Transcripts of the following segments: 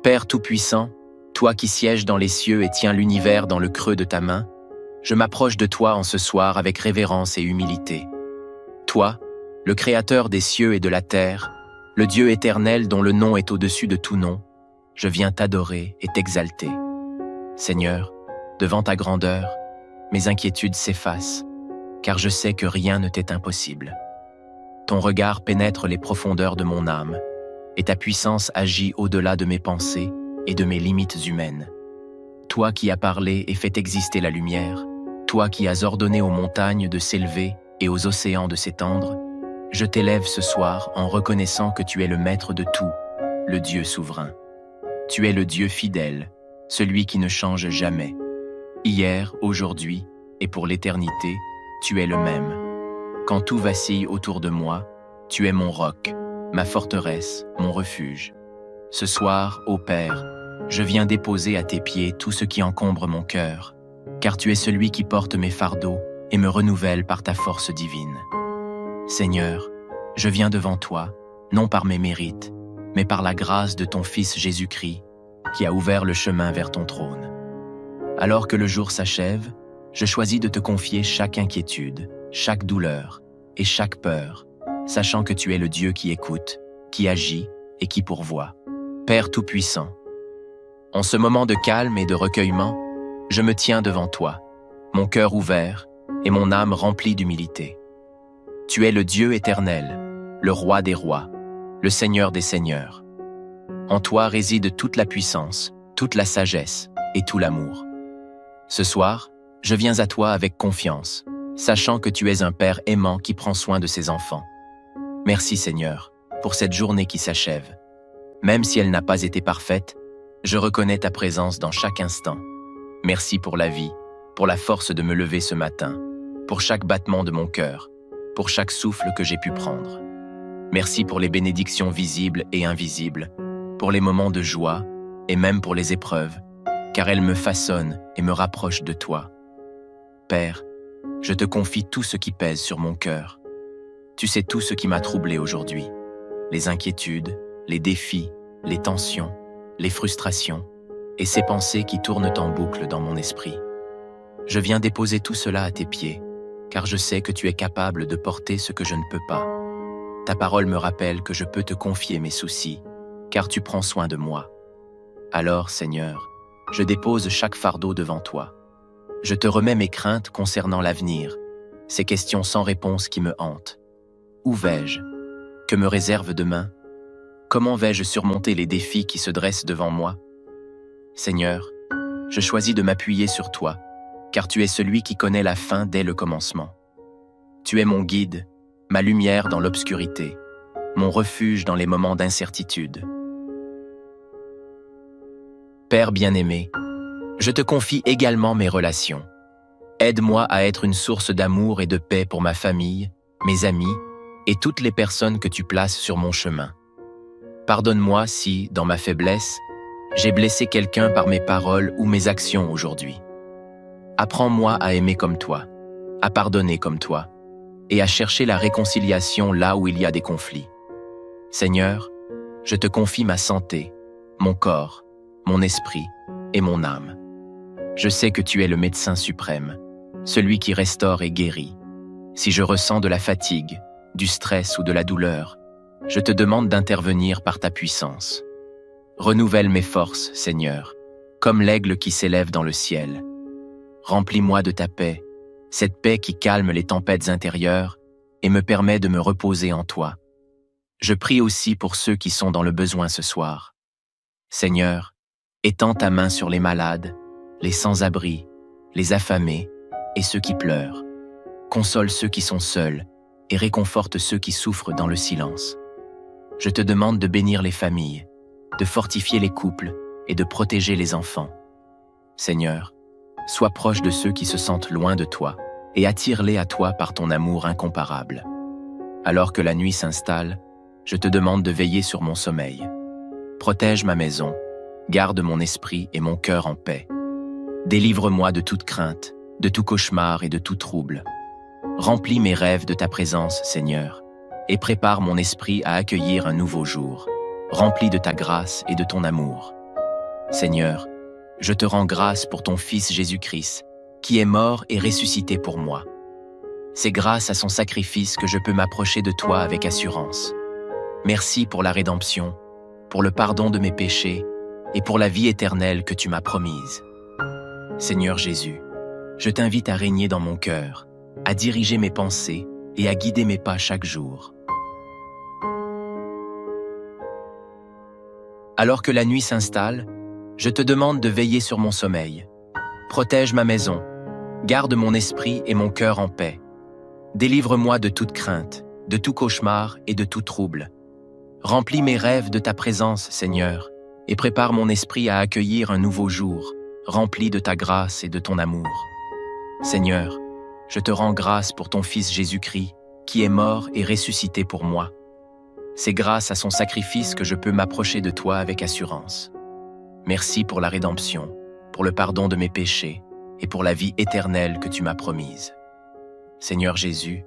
Père Tout-Puissant, toi qui sièges dans les cieux et tiens l'univers dans le creux de ta main, je m'approche de toi en ce soir avec révérence et humilité. Toi, le Créateur des cieux et de la terre, le Dieu éternel dont le nom est au-dessus de tout nom, je viens t'adorer et t'exalter. Seigneur, devant ta grandeur, mes inquiétudes s'effacent, car je sais que rien ne t'est impossible. Ton regard pénètre les profondeurs de mon âme, et ta puissance agit au-delà de mes pensées et de mes limites humaines. Toi qui as parlé et fait exister la lumière, toi qui as ordonné aux montagnes de s'élever et aux océans de s'étendre, je t'élève ce soir en reconnaissant que tu es le maître de tout, le Dieu souverain. Tu es le Dieu fidèle, celui qui ne change jamais. Hier, aujourd'hui et pour l'éternité, tu es le même. Quand tout vacille autour de moi, tu es mon roc, ma forteresse, mon refuge. Ce soir, ô Père, je viens déposer à tes pieds tout ce qui encombre mon cœur, car tu es celui qui porte mes fardeaux et me renouvelle par ta force divine. Seigneur, je viens devant toi, non par mes mérites, mais par la grâce de ton Fils Jésus-Christ, qui a ouvert le chemin vers ton trône. Alors que le jour s'achève, je choisis de te confier chaque inquiétude, chaque douleur et chaque peur, sachant que tu es le Dieu qui écoute, qui agit et qui pourvoit. Père Tout-Puissant, en ce moment de calme et de recueillement, je me tiens devant toi, mon cœur ouvert et mon âme remplie d'humilité. Tu es le Dieu éternel, le Roi des rois, le Seigneur des seigneurs. En toi réside toute la puissance, toute la sagesse et tout l'amour. Ce soir, je viens à toi avec confiance, sachant que tu es un Père aimant qui prend soin de ses enfants. Merci Seigneur, pour cette journée qui s'achève. Même si elle n'a pas été parfaite, je reconnais ta présence dans chaque instant. Merci pour la vie, pour la force de me lever ce matin, pour chaque battement de mon cœur, pour chaque souffle que j'ai pu prendre. Merci pour les bénédictions visibles et invisibles, pour les moments de joie et même pour les épreuves, car elles me façonnent et me rapprochent de toi. Père, je te confie tout ce qui pèse sur mon cœur. Tu sais tout ce qui m'a troublé aujourd'hui, les inquiétudes, les défis, les tensions, les frustrations et ces pensées qui tournent en boucle dans mon esprit. Je viens déposer tout cela à tes pieds, car je sais que tu es capable de porter ce que je ne peux pas. Ta parole me rappelle que je peux te confier mes soucis, car tu prends soin de moi. Alors, Seigneur, je dépose chaque fardeau devant toi. Je te remets mes craintes concernant l'avenir, ces questions sans réponse qui me hantent. Où vais-je? Que me réserve demain? Comment vais-je surmonter les défis qui se dressent devant moi? Seigneur, je choisis de m'appuyer sur toi, car tu es celui qui connaît la fin dès le commencement. Tu es mon guide, ma lumière dans l'obscurité, mon refuge dans les moments d'incertitude. Père bien-aimé, je te confie également mes relations. Aide-moi à être une source d'amour et de paix pour ma famille, mes amis et toutes les personnes que tu places sur mon chemin. Pardonne-moi si, dans ma faiblesse, j'ai blessé quelqu'un par mes paroles ou mes actions aujourd'hui. Apprends-moi à aimer comme toi, à pardonner comme toi, et à chercher la réconciliation là où il y a des conflits. Seigneur, je te confie ma santé, mon corps, mon esprit et mon âme. Je sais que tu es le médecin suprême, celui qui restaure et guérit. Si je ressens de la fatigue, du stress ou de la douleur, je te demande d'intervenir par ta puissance. Renouvelle mes forces, Seigneur, comme l'aigle qui s'élève dans le ciel. Remplis-moi de ta paix, cette paix qui calme les tempêtes intérieures et me permet de me reposer en toi. Je prie aussi pour ceux qui sont dans le besoin ce soir. Seigneur, étends ta main sur les malades, les sans-abri, les affamés et ceux qui pleurent. Console ceux qui sont seuls et réconforte ceux qui souffrent dans le silence. Je te demande de bénir les familles, de fortifier les couples et de protéger les enfants. Seigneur, sois proche de ceux qui se sentent loin de toi et attire-les à toi par ton amour incomparable. Alors que la nuit s'installe, je te demande de veiller sur mon sommeil. Protège ma maison, garde mon esprit et mon cœur en paix. Délivre-moi de toute crainte, de tout cauchemar et de tout trouble. Remplis mes rêves de ta présence, Seigneur, et prépare mon esprit à accueillir un nouveau jour, rempli de ta grâce et de ton amour. Seigneur, je te rends grâce pour ton Fils Jésus-Christ, qui est mort et ressuscité pour moi. C'est grâce à son sacrifice que je peux m'approcher de toi avec assurance. Merci pour la rédemption, pour le pardon de mes péchés et pour la vie éternelle que tu m'as promise. Seigneur Jésus, je t'invite à régner dans mon cœur, à diriger mes pensées et à guider mes pas chaque jour. Alors que la nuit s'installe, je te demande de veiller sur mon sommeil. Protège ma maison, garde mon esprit et mon cœur en paix. Délivre-moi de toute crainte, de tout cauchemar et de tout trouble. Remplis mes rêves de ta présence, Seigneur, et prépare mon esprit à accueillir un nouveau jour, rempli de ta grâce et de ton amour. Seigneur, je te rends grâce pour ton Fils Jésus-Christ, qui est mort et ressuscité pour moi. C'est grâce à son sacrifice que je peux m'approcher de toi avec assurance. Merci pour la rédemption, pour le pardon de mes péchés et pour la vie éternelle que tu m'as promise. Seigneur Jésus,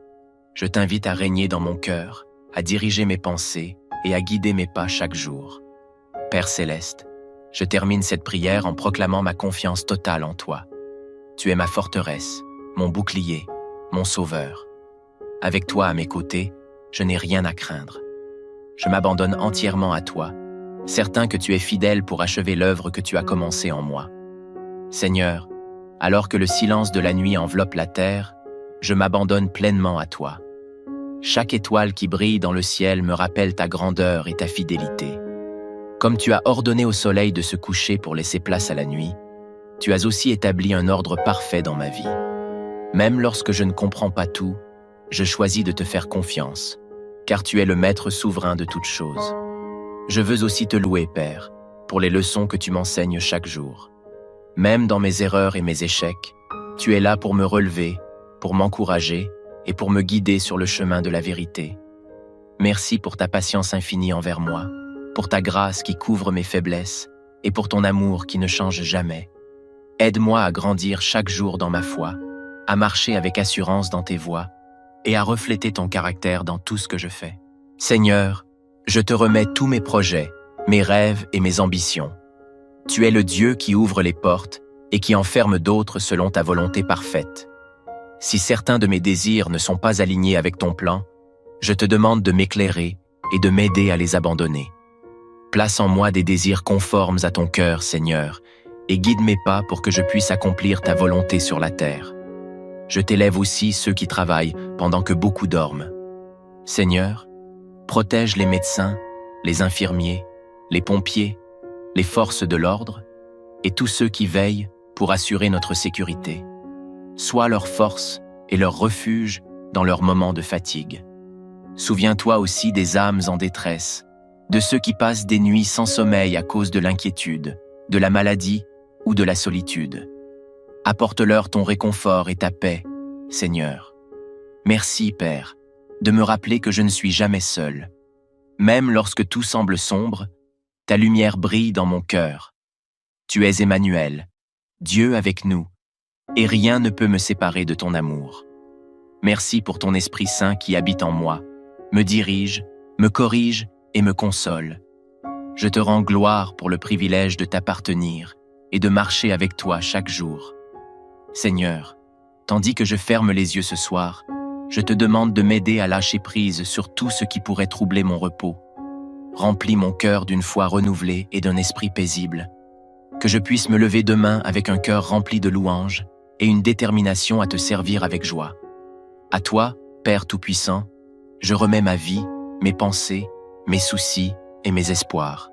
je t'invite à régner dans mon cœur, à diriger mes pensées et à guider mes pas chaque jour. Père céleste, je termine cette prière en proclamant ma confiance totale en toi. Tu es ma forteresse, mon bouclier, mon sauveur. Avec toi à mes côtés, je n'ai rien à craindre. Je m'abandonne entièrement à toi, certain que tu es fidèle pour achever l'œuvre que tu as commencée en moi. Seigneur, alors que le silence de la nuit enveloppe la terre, je m'abandonne pleinement à toi. Chaque étoile qui brille dans le ciel me rappelle ta grandeur et ta fidélité. Comme tu as ordonné au soleil de se coucher pour laisser place à la nuit, tu as aussi établi un ordre parfait dans ma vie. Même lorsque je ne comprends pas tout, je choisis de te faire confiance, car tu es le maître souverain de toutes choses. Je veux aussi te louer, Père, pour les leçons que tu m'enseignes chaque jour. Même dans mes erreurs et mes échecs, tu es là pour me relever, pour m'encourager et pour me guider sur le chemin de la vérité. Merci pour ta patience infinie envers moi, pour ta grâce qui couvre mes faiblesses et pour ton amour qui ne change jamais. Aide-moi à grandir chaque jour dans ma foi, à marcher avec assurance dans tes voies et à refléter ton caractère dans tout ce que je fais. Seigneur, je te remets tous mes projets, mes rêves et mes ambitions. Tu es le Dieu qui ouvre les portes et qui en ferme d'autres selon ta volonté parfaite. Si certains de mes désirs ne sont pas alignés avec ton plan, je te demande de m'éclairer et de m'aider à les abandonner. Place en moi des désirs conformes à ton cœur, Seigneur, et guide mes pas pour que je puisse accomplir ta volonté sur la terre. Je t'élève aussi ceux qui travaillent pendant que beaucoup dorment. Seigneur, protège les médecins, les infirmiers, les pompiers, les forces de l'ordre et tous ceux qui veillent pour assurer notre sécurité. Sois leur force et leur refuge dans leurs moments de fatigue. Souviens-toi aussi des âmes en détresse, de ceux qui passent des nuits sans sommeil à cause de l'inquiétude, de la maladie ou de la solitude. Apporte-leur ton réconfort et ta paix, Seigneur. Merci, Père, de me rappeler que je ne suis jamais seul. Même lorsque tout semble sombre, ta lumière brille dans mon cœur. Tu es Emmanuel, Dieu avec nous, et rien ne peut me séparer de ton amour. Merci pour ton Esprit Saint qui habite en moi, me dirige, me corrige et me console. Je te rends gloire pour le privilège de t'appartenir et de marcher avec toi chaque jour. Seigneur, tandis que je ferme les yeux ce soir, je te demande de m'aider à lâcher prise sur tout ce qui pourrait troubler mon repos. Remplis mon cœur d'une foi renouvelée et d'un esprit paisible. Que je puisse me lever demain avec un cœur rempli de louanges et une détermination à te servir avec joie. À toi, Père Tout-Puissant, je remets ma vie, mes pensées, mes soucis et mes espoirs.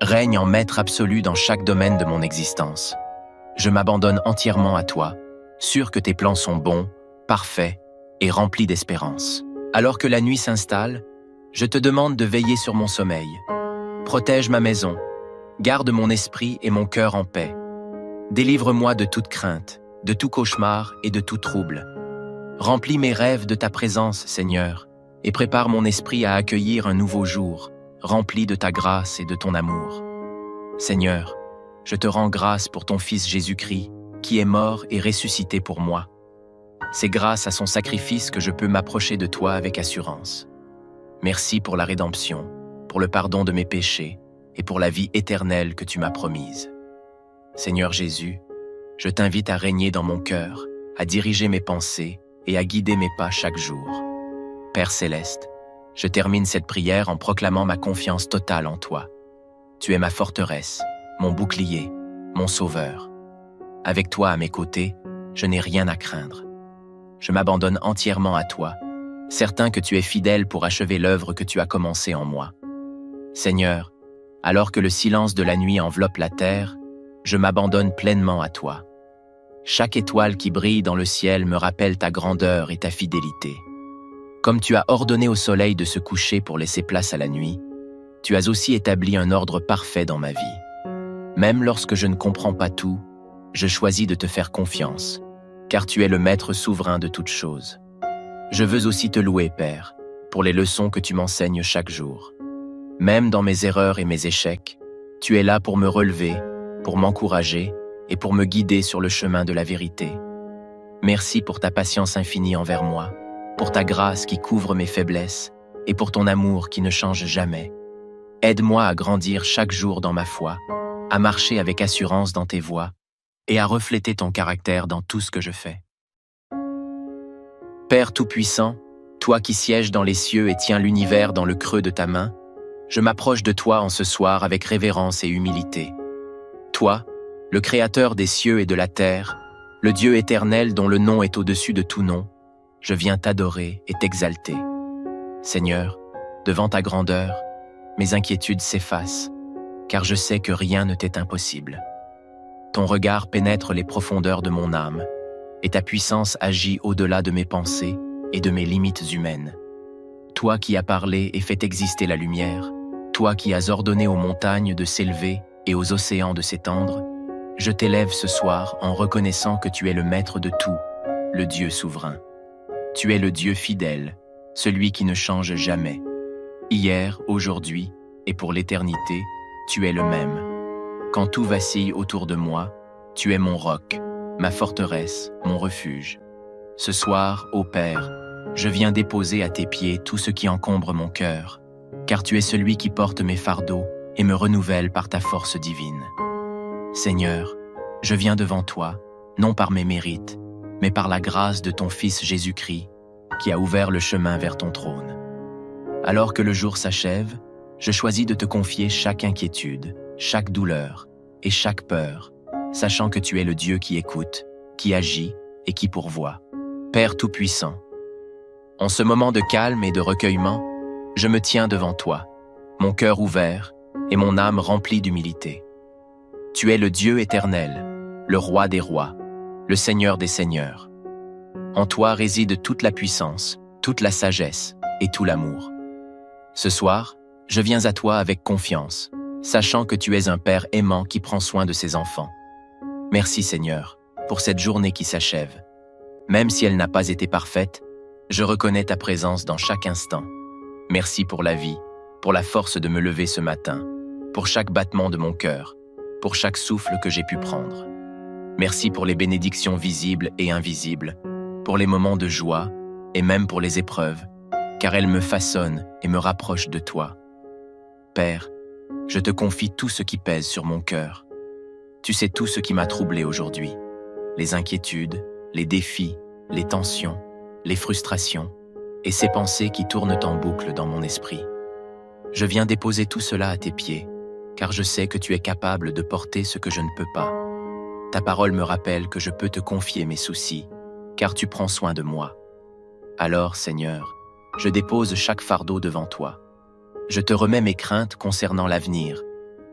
Règne en maître absolu dans chaque domaine de mon existence. Je m'abandonne entièrement à toi, sûr que tes plans sont bons, parfaits et remplis d'espérance. Alors que la nuit s'installe, je te demande de veiller sur mon sommeil. Protège ma maison, garde mon esprit et mon cœur en paix. Délivre-moi de toute crainte, de tout cauchemar et de tout trouble. Remplis mes rêves de ta présence, Seigneur, et prépare mon esprit à accueillir un nouveau jour, rempli de ta grâce et de ton amour. Seigneur, je te rends grâce pour ton Fils Jésus-Christ, qui est mort et ressuscité pour moi. C'est grâce à son sacrifice que je peux m'approcher de toi avec assurance. Merci pour la rédemption, pour le pardon de mes péchés et pour la vie éternelle que tu m'as promise. Seigneur Jésus, je t'invite à régner dans mon cœur, à diriger mes pensées et à guider mes pas chaque jour. Père céleste, je termine cette prière en proclamant ma confiance totale en toi. Tu es ma forteresse, mon bouclier, mon sauveur. Avec toi à mes côtés, je n'ai rien à craindre. Je m'abandonne entièrement à toi, certain que tu es fidèle pour achever l'œuvre que tu as commencée en moi. Seigneur, alors que le silence de la nuit enveloppe la terre, je m'abandonne pleinement à toi. Chaque étoile qui brille dans le ciel me rappelle ta grandeur et ta fidélité. Comme tu as ordonné au soleil de se coucher pour laisser place à la nuit, tu as aussi établi un ordre parfait dans ma vie. Même lorsque je ne comprends pas tout, je choisis de te faire confiance, car tu es le maître souverain de toutes choses. Je veux aussi te louer, Père, pour les leçons que tu m'enseignes chaque jour. Même dans mes erreurs et mes échecs, tu es là pour me relever, pour m'encourager et pour me guider sur le chemin de la vérité. Merci pour ta patience infinie envers moi, pour ta grâce qui couvre mes faiblesses et pour ton amour qui ne change jamais. Aide-moi à grandir chaque jour dans ma foi, à marcher avec assurance dans tes voies et à refléter ton caractère dans tout ce que je fais. Père Tout-Puissant, toi qui sièges dans les cieux et tiens l'univers dans le creux de ta main, je m'approche de toi en ce soir avec révérence et humilité. Toi, le Créateur des cieux et de la terre, le Dieu éternel dont le nom est au-dessus de tout nom, je viens t'adorer et t'exalter. Seigneur, devant ta grandeur, mes inquiétudes s'effacent, car je sais que rien ne t'est impossible. Ton regard pénètre les profondeurs de mon âme, et ta puissance agit au-delà de mes pensées et de mes limites humaines. Toi qui as parlé et fait exister la lumière, toi qui as ordonné aux montagnes de s'élever et aux océans de s'étendre, je t'élève ce soir en reconnaissant que tu es le maître de tout, le Dieu souverain. Tu es le Dieu fidèle, celui qui ne change jamais. Hier, aujourd'hui et pour l'éternité, tu es le même. Quand tout vacille autour de moi, tu es mon roc, ma forteresse, mon refuge. Ce soir, ô Père, je viens déposer à tes pieds tout ce qui encombre mon cœur, car tu es celui qui porte mes fardeaux et me renouvelle par ta force divine. Seigneur, je viens devant toi, non par mes mérites, mais par la grâce de ton Fils Jésus-Christ, qui a ouvert le chemin vers ton trône. Alors que le jour s'achève, je choisis de te confier chaque inquiétude, chaque douleur et chaque peur, sachant que tu es le Dieu qui écoute, qui agit et qui pourvoit. Père Tout-Puissant, en ce moment de calme et de recueillement, je me tiens devant toi, mon cœur ouvert et mon âme remplie d'humilité. Tu es le Dieu éternel, le Roi des rois, le Seigneur des seigneurs. En toi réside toute la puissance, toute la sagesse et tout l'amour. Ce soir, je viens à toi avec confiance, sachant que tu es un Père aimant qui prend soin de ses enfants. Merci Seigneur, pour cette journée qui s'achève. Même si elle n'a pas été parfaite, je reconnais ta présence dans chaque instant. Merci pour la vie, pour la force de me lever ce matin, pour chaque battement de mon cœur, pour chaque souffle que j'ai pu prendre. Merci pour les bénédictions visibles et invisibles, pour les moments de joie et même pour les épreuves, car elles me façonnent et me rapprochent de toi. Père, je te confie tout ce qui pèse sur mon cœur. Tu sais tout ce qui m'a troublé aujourd'hui, les inquiétudes, les défis, les tensions, les frustrations et ces pensées qui tournent en boucle dans mon esprit. Je viens déposer tout cela à tes pieds, car je sais que tu es capable de porter ce que je ne peux pas. Ta parole me rappelle que je peux te confier mes soucis, car tu prends soin de moi. Alors, Seigneur, je dépose chaque fardeau devant toi. Je te remets mes craintes concernant l'avenir,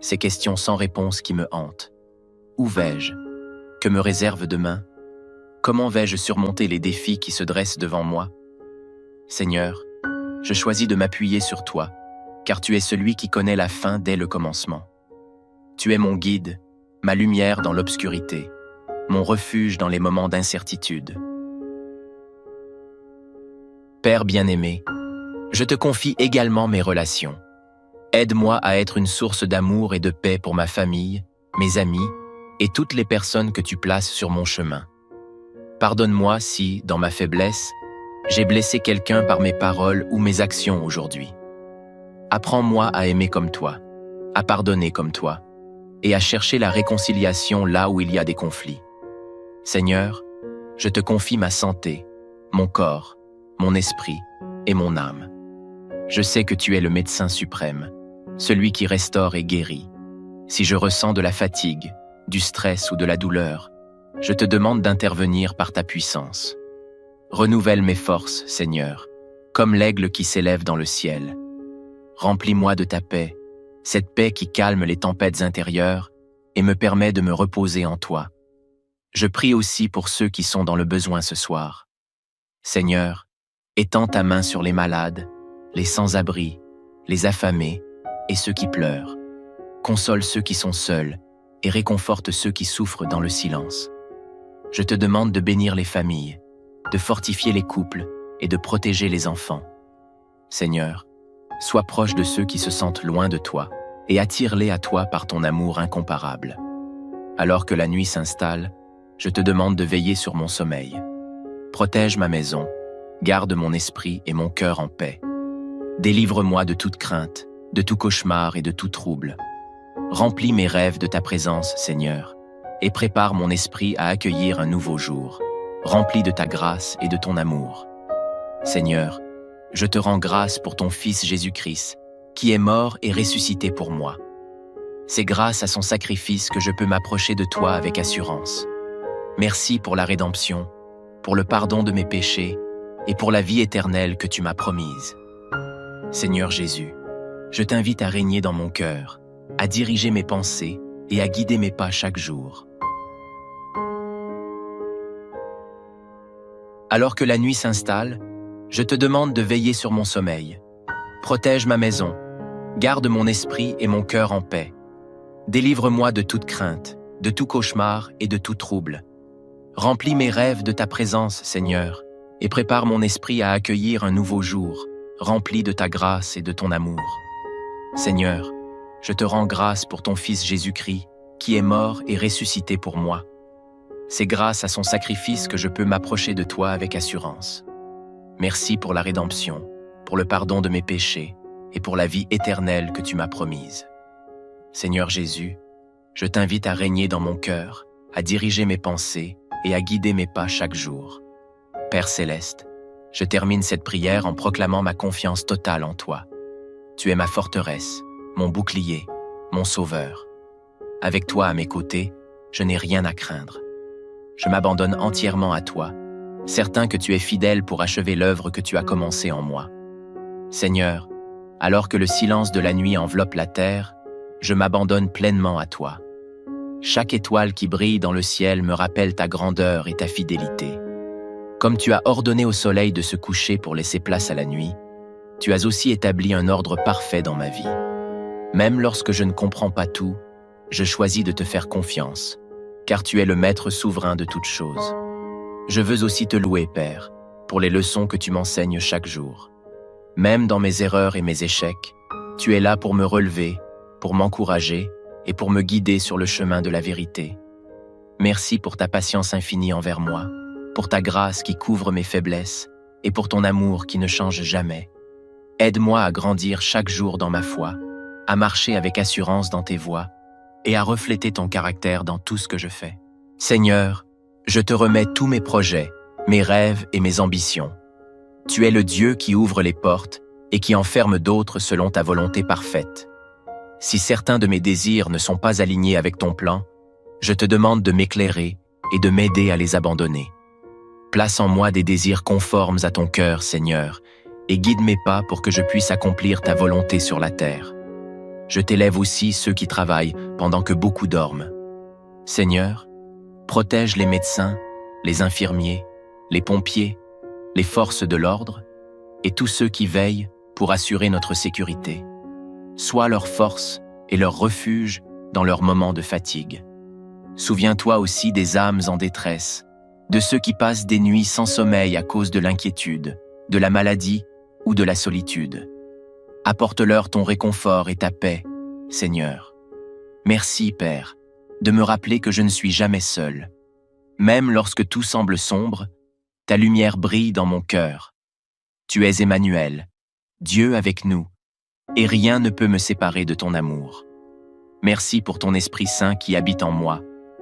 ces questions sans réponse qui me hantent. Où vais-je? Que me réserve demain? Comment vais-je surmonter les défis qui se dressent devant moi? Seigneur, je choisis de m'appuyer sur toi, car tu es celui qui connaît la fin dès le commencement. Tu es mon guide, ma lumière dans l'obscurité, mon refuge dans les moments d'incertitude. Père bien-aimé, je te confie également mes relations. Aide-moi à être une source d'amour et de paix pour ma famille, mes amis et toutes les personnes que tu places sur mon chemin. Pardonne-moi si, dans ma faiblesse, j'ai blessé quelqu'un par mes paroles ou mes actions aujourd'hui. Apprends-moi à aimer comme toi, à pardonner comme toi, et à chercher la réconciliation là où il y a des conflits. Seigneur, je te confie ma santé, mon corps, mon esprit et mon âme. Je sais que tu es le médecin suprême, celui qui restaure et guérit. Si je ressens de la fatigue, du stress ou de la douleur, je te demande d'intervenir par ta puissance. Renouvelle mes forces, Seigneur, comme l'aigle qui s'élève dans le ciel. Remplis-moi de ta paix, cette paix qui calme les tempêtes intérieures et me permet de me reposer en toi. Je prie aussi pour ceux qui sont dans le besoin ce soir. Seigneur, étends ta main sur les malades, les sans-abri, les affamés et ceux qui pleurent. Console ceux qui sont seuls et réconforte ceux qui souffrent dans le silence. Je te demande de bénir les familles, de fortifier les couples et de protéger les enfants. Seigneur, sois proche de ceux qui se sentent loin de toi et attire-les à toi par ton amour incomparable. Alors que la nuit s'installe, je te demande de veiller sur mon sommeil. Protège ma maison, garde mon esprit et mon cœur en paix. Délivre-moi de toute crainte, de tout cauchemar et de tout trouble. Remplis mes rêves de ta présence, Seigneur, et prépare mon esprit à accueillir un nouveau jour, rempli de ta grâce et de ton amour. Seigneur, je te rends grâce pour ton Fils Jésus-Christ, qui est mort et ressuscité pour moi. C'est grâce à son sacrifice que je peux m'approcher de toi avec assurance. Merci pour la rédemption, pour le pardon de mes péchés et pour la vie éternelle que tu m'as promise. Seigneur Jésus, je t'invite à régner dans mon cœur, à diriger mes pensées et à guider mes pas chaque jour. Alors que la nuit s'installe, je te demande de veiller sur mon sommeil. Protège ma maison, garde mon esprit et mon cœur en paix. Délivre-moi de toute crainte, de tout cauchemar et de tout trouble. Remplis mes rêves de ta présence, Seigneur, et prépare mon esprit à accueillir un nouveau jour, rempli de ta grâce et de ton amour. Seigneur, je te rends grâce pour ton Fils Jésus-Christ, qui est mort et ressuscité pour moi. C'est grâce à son sacrifice que je peux m'approcher de toi avec assurance. Merci pour la rédemption, pour le pardon de mes péchés et pour la vie éternelle que tu m'as promise. Seigneur Jésus, je t'invite à régner dans mon cœur, à diriger mes pensées et à guider mes pas chaque jour. Père céleste, je termine cette prière en proclamant ma confiance totale en toi. Tu es ma forteresse, mon bouclier, mon sauveur. Avec toi à mes côtés, je n'ai rien à craindre. Je m'abandonne entièrement à toi, certain que tu es fidèle pour achever l'œuvre que tu as commencée en moi. Seigneur, alors que le silence de la nuit enveloppe la terre, je m'abandonne pleinement à toi. Chaque étoile qui brille dans le ciel me rappelle ta grandeur et ta fidélité. Comme tu as ordonné au soleil de se coucher pour laisser place à la nuit, tu as aussi établi un ordre parfait dans ma vie. Même lorsque je ne comprends pas tout, je choisis de te faire confiance, car tu es le maître souverain de toutes choses. Je veux aussi te louer, Père, pour les leçons que tu m'enseignes chaque jour. Même dans mes erreurs et mes échecs, tu es là pour me relever, pour m'encourager et pour me guider sur le chemin de la vérité. Merci pour ta patience infinie envers moi, pour ta grâce qui couvre mes faiblesses et pour ton amour qui ne change jamais. Aide-moi à grandir chaque jour dans ma foi, à marcher avec assurance dans tes voies et à refléter ton caractère dans tout ce que je fais. Seigneur, je te remets tous mes projets, mes rêves et mes ambitions. Tu es le Dieu qui ouvre les portes et qui en ferme d'autres selon ta volonté parfaite. Si certains de mes désirs ne sont pas alignés avec ton plan, je te demande de m'éclairer et de m'aider à les abandonner. Place en moi des désirs conformes à ton cœur, Seigneur, et guide mes pas pour que je puisse accomplir ta volonté sur la terre. Je t'élève aussi ceux qui travaillent pendant que beaucoup dorment. Seigneur, protège les médecins, les infirmiers, les pompiers, les forces de l'ordre et tous ceux qui veillent pour assurer notre sécurité. Sois leur force et leur refuge dans leurs moments de fatigue. Souviens-toi aussi des âmes en détresse, de ceux qui passent des nuits sans sommeil à cause de l'inquiétude, de la maladie ou de la solitude. Apporte-leur ton réconfort et ta paix, Seigneur. Merci, Père, de me rappeler que je ne suis jamais seul. Même lorsque tout semble sombre, ta lumière brille dans mon cœur. Tu es Emmanuel, Dieu avec nous, et rien ne peut me séparer de ton amour. Merci pour ton Esprit Saint qui habite en moi,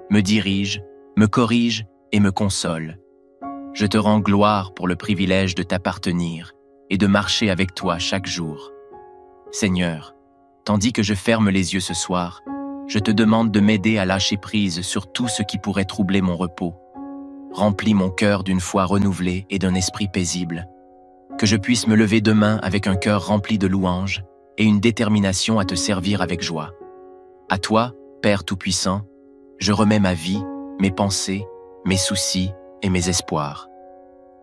me dirige, me corrige et me console. Je te rends gloire pour le privilège de t'appartenir et de marcher avec toi chaque jour. Seigneur, tandis que je ferme les yeux ce soir, je te demande de m'aider à lâcher prise sur tout ce qui pourrait troubler mon repos. Remplis mon cœur d'une foi renouvelée et d'un esprit paisible. Que je puisse me lever demain avec un cœur rempli de louanges et une détermination à te servir avec joie. À toi, Père Tout-Puissant, je remets ma vie, mes pensées, mes soucis et mes espoirs.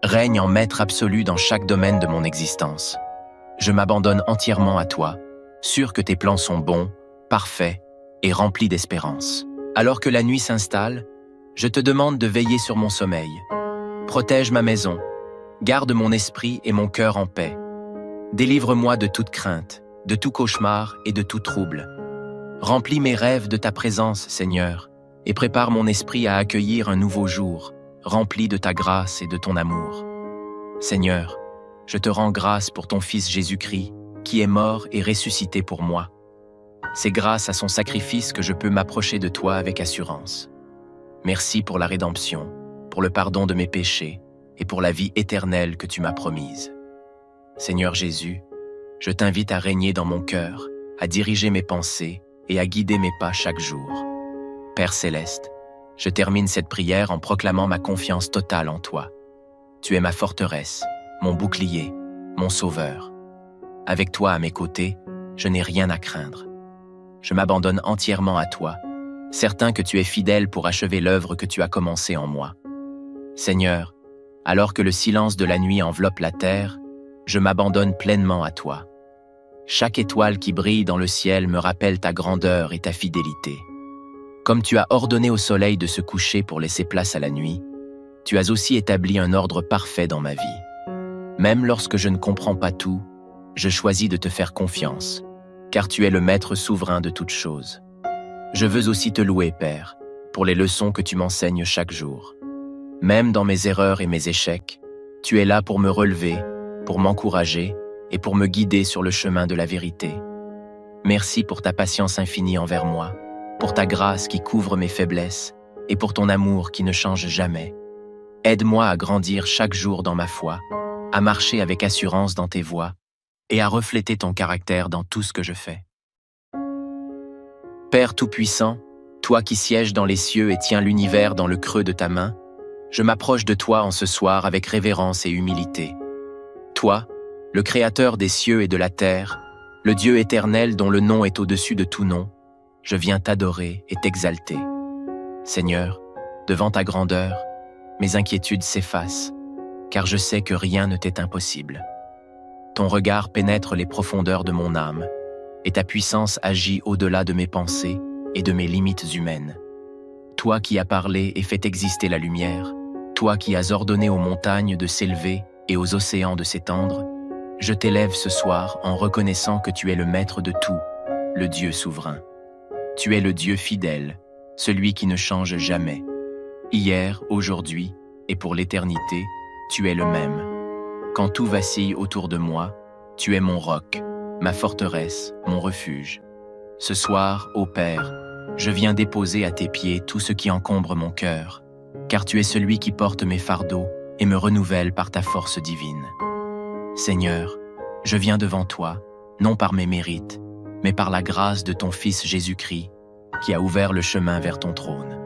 Règne en maître absolu dans chaque domaine de mon existence. Je m'abandonne entièrement à toi, sûr que tes plans sont bons, parfaits et remplis d'espérance. Alors que la nuit s'installe, je te demande de veiller sur mon sommeil. Protège ma maison, garde mon esprit et mon cœur en paix. Délivre-moi de toute crainte, de tout cauchemar et de tout trouble. Remplis mes rêves de ta présence, Seigneur, et prépare mon esprit à accueillir un nouveau jour, rempli de ta grâce et de ton amour. Seigneur, je te rends grâce pour ton Fils Jésus-Christ, qui est mort et ressuscité pour moi. C'est grâce à son sacrifice que je peux m'approcher de toi avec assurance. Merci pour la rédemption, pour le pardon de mes péchés et pour la vie éternelle que tu m'as promise. Seigneur Jésus, je t'invite à régner dans mon cœur, à diriger mes pensées et à guider mes pas chaque jour. Père Céleste, je termine cette prière en proclamant ma confiance totale en toi. Tu es ma forteresse, mon bouclier, mon sauveur. Avec toi à mes côtés, je n'ai rien à craindre. Je m'abandonne entièrement à toi, certain que tu es fidèle pour achever l'œuvre que tu as commencée en moi. Seigneur, alors que le silence de la nuit enveloppe la terre, je m'abandonne pleinement à toi. Chaque étoile qui brille dans le ciel me rappelle ta grandeur et ta fidélité. Comme tu as ordonné au soleil de se coucher pour laisser place à la nuit, tu as aussi établi un ordre parfait dans ma vie. Même lorsque je ne comprends pas tout, je choisis de te faire confiance, car tu es le maître souverain de toutes choses. Je veux aussi te louer, Père, pour les leçons que tu m'enseignes chaque jour. Même dans mes erreurs et mes échecs, tu es là pour me relever, pour m'encourager et pour me guider sur le chemin de la vérité. Merci pour ta patience infinie envers moi, pour ta grâce qui couvre mes faiblesses et pour ton amour qui ne change jamais. Aide-moi à grandir chaque jour dans ma foi, à marcher avec assurance dans tes voies et à refléter ton caractère dans tout ce que je fais. Père Tout-Puissant, toi qui sièges dans les cieux et tiens l'univers dans le creux de ta main, je m'approche de toi en ce soir avec révérence et humilité. Toi, le Créateur des cieux et de la terre, le Dieu éternel dont le nom est au-dessus de tout nom, je viens t'adorer et t'exalter. Seigneur, devant ta grandeur, mes inquiétudes s'effacent, car je sais que rien ne t'est impossible. Ton regard pénètre les profondeurs de mon âme, et ta puissance agit au-delà de mes pensées et de mes limites humaines. Toi qui as parlé et fait exister la lumière, toi qui as ordonné aux montagnes de s'élever et aux océans de s'étendre, je t'élève ce soir en reconnaissant que tu es le maître de tout, le Dieu souverain. Tu es le Dieu fidèle, celui qui ne change jamais. Hier, aujourd'hui et pour l'éternité, tu es le même. Quand tout vacille autour de moi, tu es mon roc, ma forteresse, mon refuge. Ce soir, ô Père, je viens déposer à tes pieds tout ce qui encombre mon cœur, car tu es celui qui porte mes fardeaux et me renouvelle par ta force divine. Seigneur, je viens devant toi, non par mes mérites, mais par la grâce de ton Fils Jésus-Christ, qui a ouvert le chemin vers ton trône.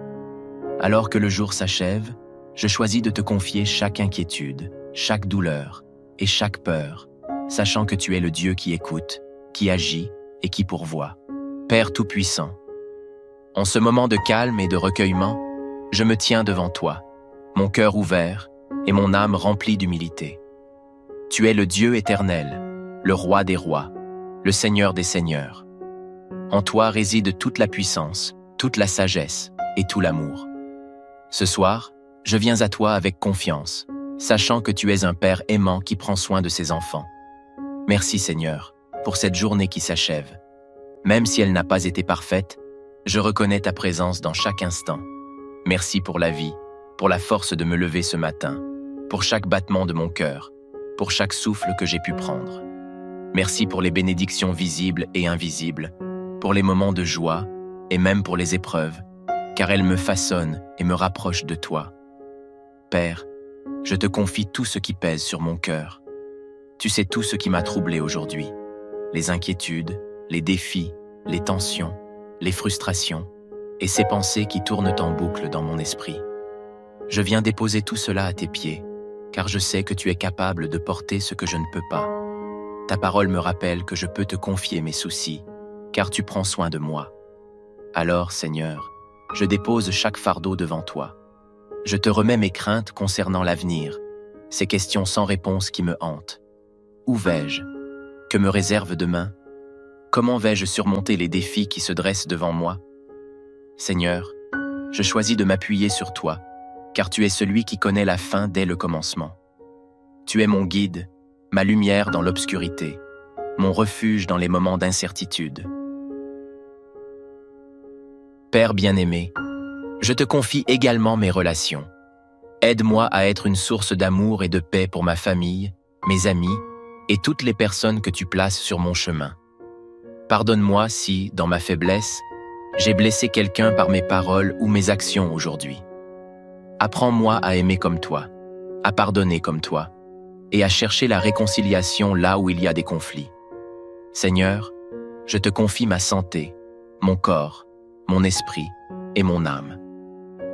Alors que le jour s'achève, je choisis de te confier chaque inquiétude, chaque douleur et chaque peur, sachant que tu es le Dieu qui écoute, qui agit et qui pourvoit. Père Tout-Puissant, en ce moment de calme et de recueillement, je me tiens devant toi, mon cœur ouvert et mon âme remplie d'humilité. Tu es le Dieu éternel, le Roi des rois, le Seigneur des seigneurs. En toi réside toute la puissance, toute la sagesse et tout l'amour. Ce soir, je viens à toi avec confiance, sachant que tu es un Père aimant qui prend soin de ses enfants. Merci Seigneur, pour cette journée qui s'achève. Même si elle n'a pas été parfaite, je reconnais ta présence dans chaque instant. Merci pour la vie, pour la force de me lever ce matin, pour chaque battement de mon cœur, pour chaque souffle que j'ai pu prendre. Merci pour les bénédictions visibles et invisibles, pour les moments de joie et même pour les épreuves, car elles me façonnent et me rapprochent de toi. Père, je te confie tout ce qui pèse sur mon cœur. Tu sais tout ce qui m'a troublé aujourd'hui, les inquiétudes, les défis, les tensions, les frustrations, et ces pensées qui tournent en boucle dans mon esprit. Je viens déposer tout cela à tes pieds, car je sais que tu es capable de porter ce que je ne peux pas. Ta parole me rappelle que je peux te confier mes soucis, car tu prends soin de moi. Alors, Seigneur, je dépose chaque fardeau devant toi. Je te remets mes craintes concernant l'avenir, ces questions sans réponse qui me hantent. Où vais-je? Que me réserve demain? Comment vais-je surmonter les défis qui se dressent devant moi? Seigneur, je choisis de m'appuyer sur toi, car tu es celui qui connaît la fin dès le commencement. Tu es mon guide, ma lumière dans l'obscurité, mon refuge dans les moments d'incertitude. Père bien-aimé, je te confie également mes relations. Aide-moi à être une source d'amour et de paix pour ma famille, mes amis et toutes les personnes que tu places sur mon chemin. Pardonne-moi si, dans ma faiblesse, j'ai blessé quelqu'un par mes paroles ou mes actions aujourd'hui. Apprends-moi à aimer comme toi, à pardonner comme toi, et à chercher la réconciliation là où il y a des conflits. Seigneur, je te confie ma santé, mon corps, mon esprit et mon âme.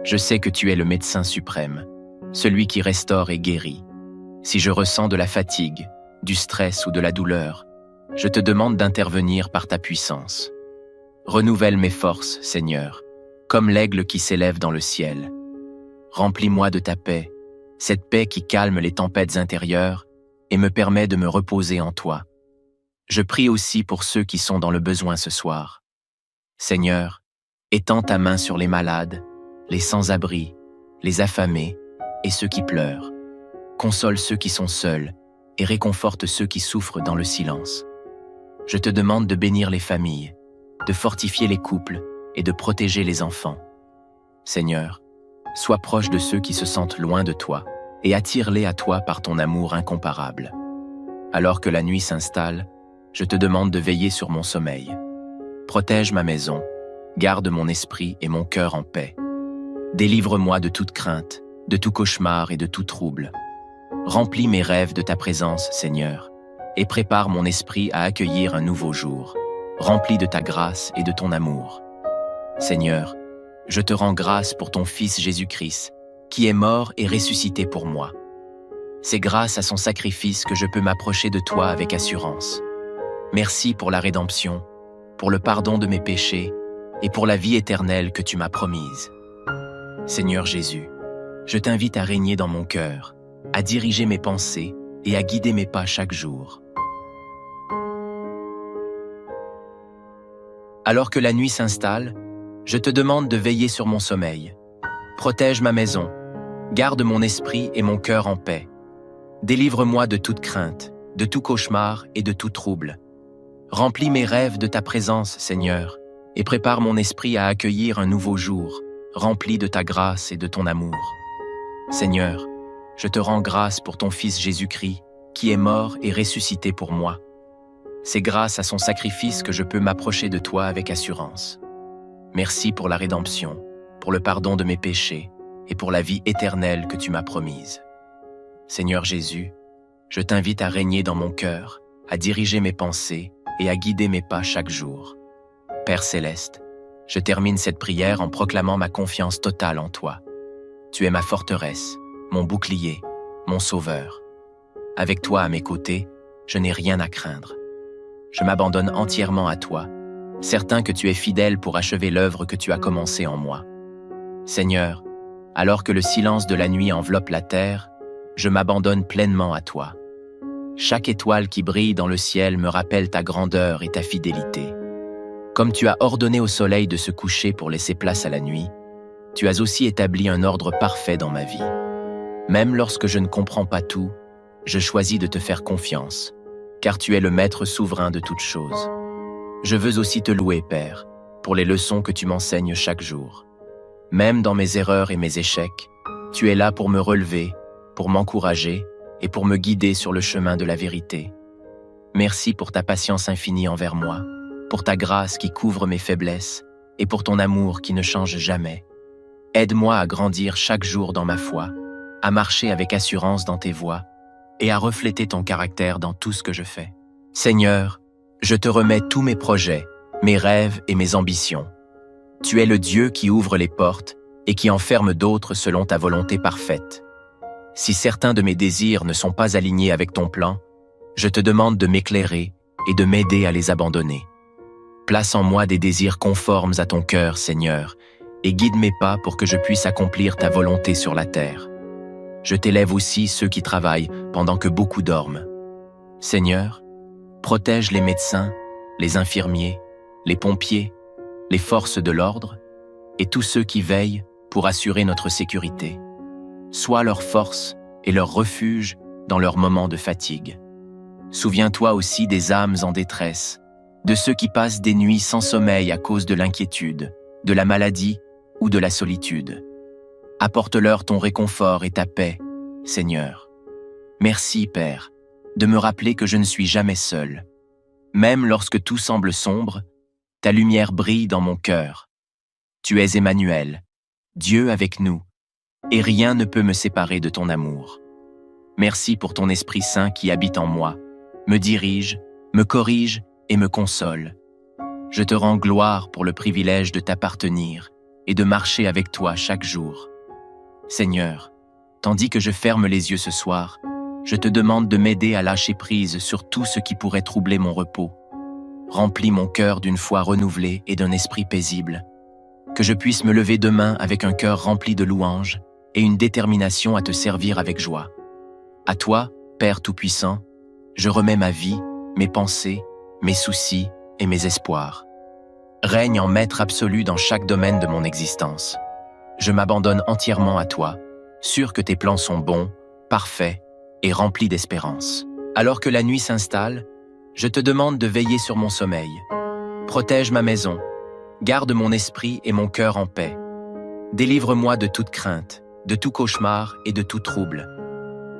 Je sais que tu es le médecin suprême, celui qui restaure et guérit. Si je ressens de la fatigue, du stress ou de la douleur, je te demande d'intervenir par ta puissance. Renouvelle mes forces, Seigneur, comme l'aigle qui s'élève dans le ciel. Remplis-moi de ta paix, cette paix qui calme les tempêtes intérieures et me permet de me reposer en toi. Je prie aussi pour ceux qui sont dans le besoin ce soir. Seigneur, étends ta main sur les malades, les sans-abri, les affamés et ceux qui pleurent. Console ceux qui sont seuls et réconforte ceux qui souffrent dans le silence. Je te demande de bénir les familles, de fortifier les couples et de protéger les enfants. Seigneur, sois proche de ceux qui se sentent loin de toi et attire-les à toi par ton amour incomparable. Alors que la nuit s'installe, je te demande de veiller sur mon sommeil. Protège ma maison, garde mon esprit et mon cœur en paix. Délivre-moi de toute crainte, de tout cauchemar et de tout trouble. Remplis mes rêves de ta présence, Seigneur, et prépare mon esprit à accueillir un nouveau jour, rempli de ta grâce et de ton amour. Seigneur, je te rends grâce pour ton Fils Jésus-Christ, qui est mort et ressuscité pour moi. C'est grâce à son sacrifice que je peux m'approcher de toi avec assurance. Merci pour la rédemption, pour le pardon de mes péchés et pour la vie éternelle que tu m'as promise. Seigneur Jésus, je t'invite à régner dans mon cœur, à diriger mes pensées et à guider mes pas chaque jour. Alors que la nuit s'installe, je te demande de veiller sur mon sommeil. Protège ma maison, garde mon esprit et mon cœur en paix. Délivre-moi de toute crainte, de tout cauchemar et de tout trouble. Remplis mes rêves de ta présence, Seigneur, et prépare mon esprit à accueillir un nouveau jour, rempli de ta grâce et de ton amour. Seigneur, je te rends grâce pour ton Fils Jésus-Christ, qui est mort et ressuscité pour moi. C'est grâce à son sacrifice que je peux m'approcher de toi avec assurance. Merci pour la rédemption, pour le pardon de mes péchés et pour la vie éternelle que tu m'as promise. Seigneur Jésus, je t'invite à régner dans mon cœur, à diriger mes pensées et à guider mes pas chaque jour. Père céleste, je termine cette prière en proclamant ma confiance totale en toi. Tu es ma forteresse, mon bouclier, mon sauveur. Avec toi à mes côtés, je n'ai rien à craindre. Je m'abandonne entièrement à toi, certain que tu es fidèle pour achever l'œuvre que tu as commencée en moi. Seigneur, alors que le silence de la nuit enveloppe la terre, je m'abandonne pleinement à toi. Chaque étoile qui brille dans le ciel me rappelle ta grandeur et ta fidélité. Comme tu as ordonné au soleil de se coucher pour laisser place à la nuit, tu as aussi établi un ordre parfait dans ma vie. Même lorsque je ne comprends pas tout, je choisis de te faire confiance, car tu es le maître souverain de toutes choses. Je veux aussi te louer, Père, pour les leçons que tu m'enseignes chaque jour. Même dans mes erreurs et mes échecs, tu es là pour me relever, pour m'encourager et pour me guider sur le chemin de la vérité. Merci pour ta patience infinie envers moi, pour ta grâce qui couvre mes faiblesses et pour ton amour qui ne change jamais. Aide-moi à grandir chaque jour dans ma foi, à marcher avec assurance dans tes voies et à refléter ton caractère dans tout ce que je fais. Seigneur, je te remets tous mes projets, mes rêves et mes ambitions. Tu es le Dieu qui ouvre les portes et qui en ferme d'autres selon ta volonté parfaite. Si certains de mes désirs ne sont pas alignés avec ton plan, je te demande de m'éclairer et de m'aider à les abandonner. Place en moi des désirs conformes à ton cœur, Seigneur, et guide mes pas pour que je puisse accomplir ta volonté sur la terre. Je t'élève aussi ceux qui travaillent pendant que beaucoup dorment. Seigneur, protège les médecins, les infirmiers, les pompiers, les forces de l'ordre et tous ceux qui veillent pour assurer notre sécurité. Sois leur force et leur refuge dans leurs moments de fatigue. Souviens-toi aussi des âmes en détresse, de ceux qui passent des nuits sans sommeil à cause de l'inquiétude, de la maladie ou de la solitude. Apporte-leur ton réconfort et ta paix, Seigneur. Merci, Père, de me rappeler que je ne suis jamais seul. Même lorsque tout semble sombre, ta lumière brille dans mon cœur. Tu es Emmanuel, Dieu avec nous, et rien ne peut me séparer de ton amour. Merci pour ton Esprit Saint qui habite en moi, me dirige, me corrige et me console. Je te rends gloire pour le privilège de t'appartenir et de marcher avec toi chaque jour. Seigneur, tandis que je ferme les yeux ce soir, je te demande de m'aider à lâcher prise sur tout ce qui pourrait troubler mon repos. Remplis mon cœur d'une foi renouvelée et d'un esprit paisible. Que je puisse me lever demain avec un cœur rempli de louanges et une détermination à te servir avec joie. À toi, Père Tout-Puissant, je remets ma vie, mes pensées, mes soucis et mes espoirs. Règne en maître absolu dans chaque domaine de mon existence. Je m'abandonne entièrement à toi, sûr que tes plans sont bons, parfaits et remplis d'espérance. Alors que la nuit s'installe, je te demande de veiller sur mon sommeil. Protège ma maison, garde mon esprit et mon cœur en paix. Délivre-moi de toute crainte, de tout cauchemar et de tout trouble.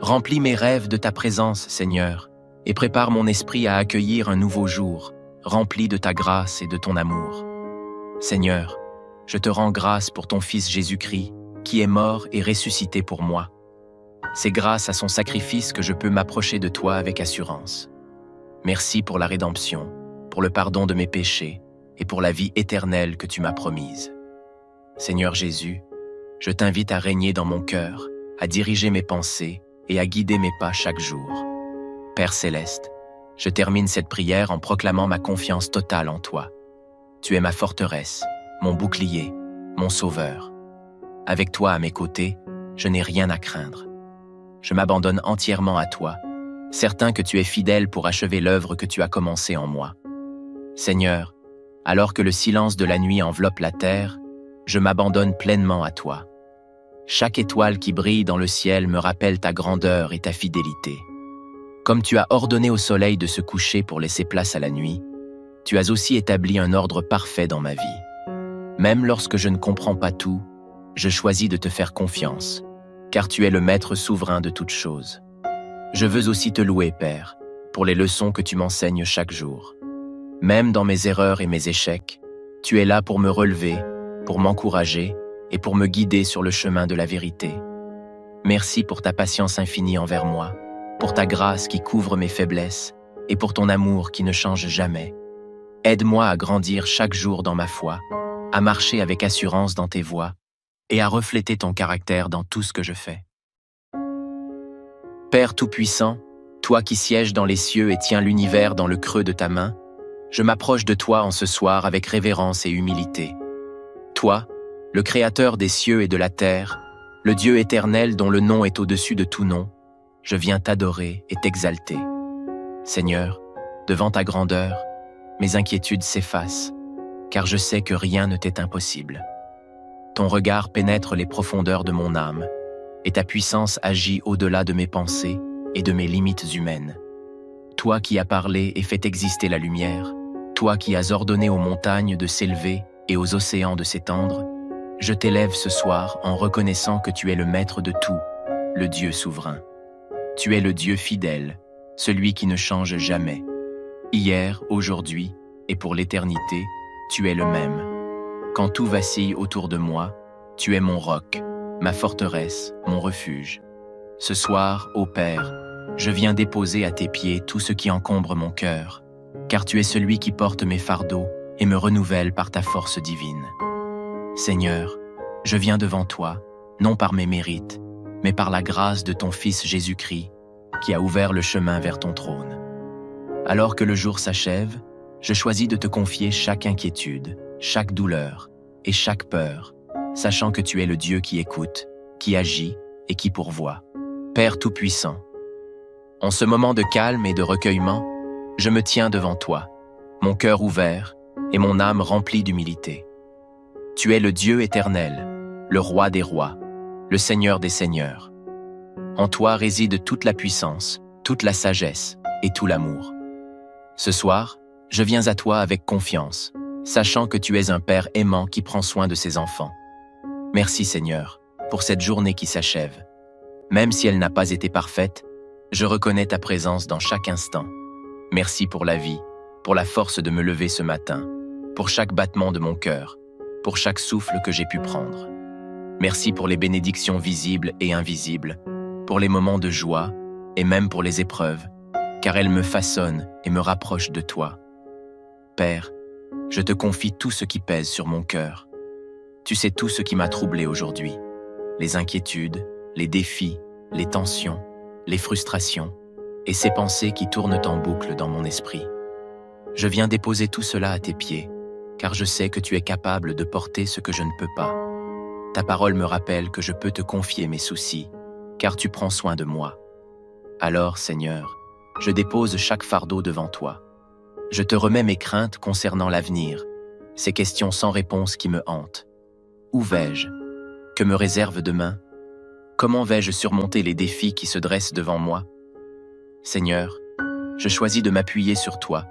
Remplis mes rêves de ta présence, Seigneur, et prépare mon esprit à accueillir un nouveau jour, rempli de ta grâce et de ton amour. Seigneur, je te rends grâce pour ton Fils Jésus-Christ, qui est mort et ressuscité pour moi. C'est grâce à son sacrifice que je peux m'approcher de toi avec assurance. Merci pour la rédemption, pour le pardon de mes péchés et pour la vie éternelle que tu m'as promise. Seigneur Jésus, je t'invite à régner dans mon cœur, à diriger mes pensées et à guider mes pas chaque jour. Père Céleste, je termine cette prière en proclamant ma confiance totale en toi. Tu es ma forteresse, mon bouclier, mon sauveur. Avec toi à mes côtés, je n'ai rien à craindre. Je m'abandonne entièrement à toi, certain que tu es fidèle pour achever l'œuvre que tu as commencée en moi. Seigneur, alors que le silence de la nuit enveloppe la terre, je m'abandonne pleinement à toi. Chaque étoile qui brille dans le ciel me rappelle ta grandeur et ta fidélité. Comme tu as ordonné au soleil de se coucher pour laisser place à la nuit, tu as aussi établi un ordre parfait dans ma vie. Même lorsque je ne comprends pas tout, je choisis de te faire confiance, car tu es le maître souverain de toutes choses. Je veux aussi te louer, Père, pour les leçons que tu m'enseignes chaque jour. Même dans mes erreurs et mes échecs, tu es là pour me relever, pour m'encourager et pour me guider sur le chemin de la vérité. Merci pour ta patience infinie envers moi, pour ta grâce qui couvre mes faiblesses et pour ton amour qui ne change jamais. Aide-moi à grandir chaque jour dans ma foi, à marcher avec assurance dans tes voies et à refléter ton caractère dans tout ce que je fais. Père Tout-Puissant, toi qui sièges dans les cieux et tiens l'univers dans le creux de ta main, je m'approche de toi en ce soir avec révérence et humilité. Toi, le Créateur des cieux et de la terre, le Dieu éternel dont le nom est au-dessus de tout nom, je viens t'adorer et t'exalter. Seigneur, devant ta grandeur, mes inquiétudes s'effacent, car je sais que rien ne t'est impossible. Ton regard pénètre les profondeurs de mon âme, et ta puissance agit au-delà de mes pensées et de mes limites humaines. Toi qui as parlé et fait exister la lumière, toi qui as ordonné aux montagnes de s'élever et aux océans de s'étendre, je t'élève ce soir en reconnaissant que tu es le maître de tout, le Dieu souverain. Tu es le Dieu fidèle, celui qui ne change jamais. Hier, aujourd'hui et pour l'éternité, tu es le même. Quand tout vacille autour de moi, tu es mon roc, ma forteresse, mon refuge. Ce soir, ô Père, je viens déposer à tes pieds tout ce qui encombre mon cœur, car tu es celui qui porte mes fardeaux et me renouvelle par ta force divine. Seigneur, je viens devant toi, non par mes mérites, mais par la grâce de ton Fils Jésus-Christ, qui a ouvert le chemin vers ton trône. Alors que le jour s'achève, je choisis de te confier chaque inquiétude, chaque douleur et chaque peur, sachant que tu es le Dieu qui écoute, qui agit et qui pourvoit. Père Tout-Puissant, en ce moment de calme et de recueillement, je me tiens devant toi, mon cœur ouvert et mon âme remplie d'humilité. Tu es le Dieu éternel, le Roi des rois, le Seigneur des seigneurs. En toi réside toute la puissance, toute la sagesse et tout l'amour. Ce soir, je viens à toi avec confiance, sachant que tu es un Père aimant qui prend soin de ses enfants. Merci Seigneur, pour cette journée qui s'achève. Même si elle n'a pas été parfaite, je reconnais ta présence dans chaque instant. Merci pour la vie, pour la force de me lever ce matin, pour chaque battement de mon cœur, pour chaque souffle que j'ai pu prendre. Merci pour les bénédictions visibles et invisibles, pour les moments de joie et même pour les épreuves, car elles me façonnent et me rapprochent de toi. Père, je te confie tout ce qui pèse sur mon cœur. Tu sais tout ce qui m'a troublé aujourd'hui, les inquiétudes, les défis, les tensions, les frustrations et ces pensées qui tournent en boucle dans mon esprit. Je viens déposer tout cela à tes pieds, car je sais que tu es capable de porter ce que je ne peux pas. Ta parole me rappelle que je peux te confier mes soucis, car tu prends soin de moi. Alors, Seigneur, je dépose chaque fardeau devant toi. Je te remets mes craintes concernant l'avenir, ces questions sans réponse qui me hantent. Où vais-je? Que me réserve demain? Comment vais-je surmonter les défis qui se dressent devant moi? Seigneur, je choisis de m'appuyer sur toi,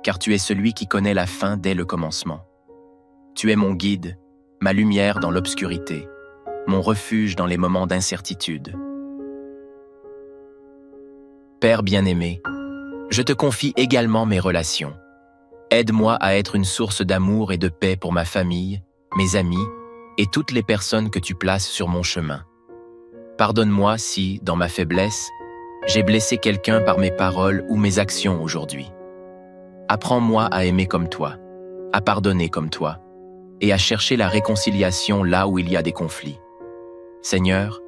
car tu es celui qui connaît la fin dès le commencement. Tu es mon guide, ma lumière dans l'obscurité, mon refuge dans les moments d'incertitude. Père bien-aimé, je te confie également mes relations. Aide-moi à être une source d'amour et de paix pour ma famille, mes amis et toutes les personnes que tu places sur mon chemin. Pardonne-moi si, dans ma faiblesse, j'ai blessé quelqu'un par mes paroles ou mes actions aujourd'hui. Apprends-moi à aimer comme toi, à pardonner comme toi, et à chercher la réconciliation là où il y a des conflits. Seigneur,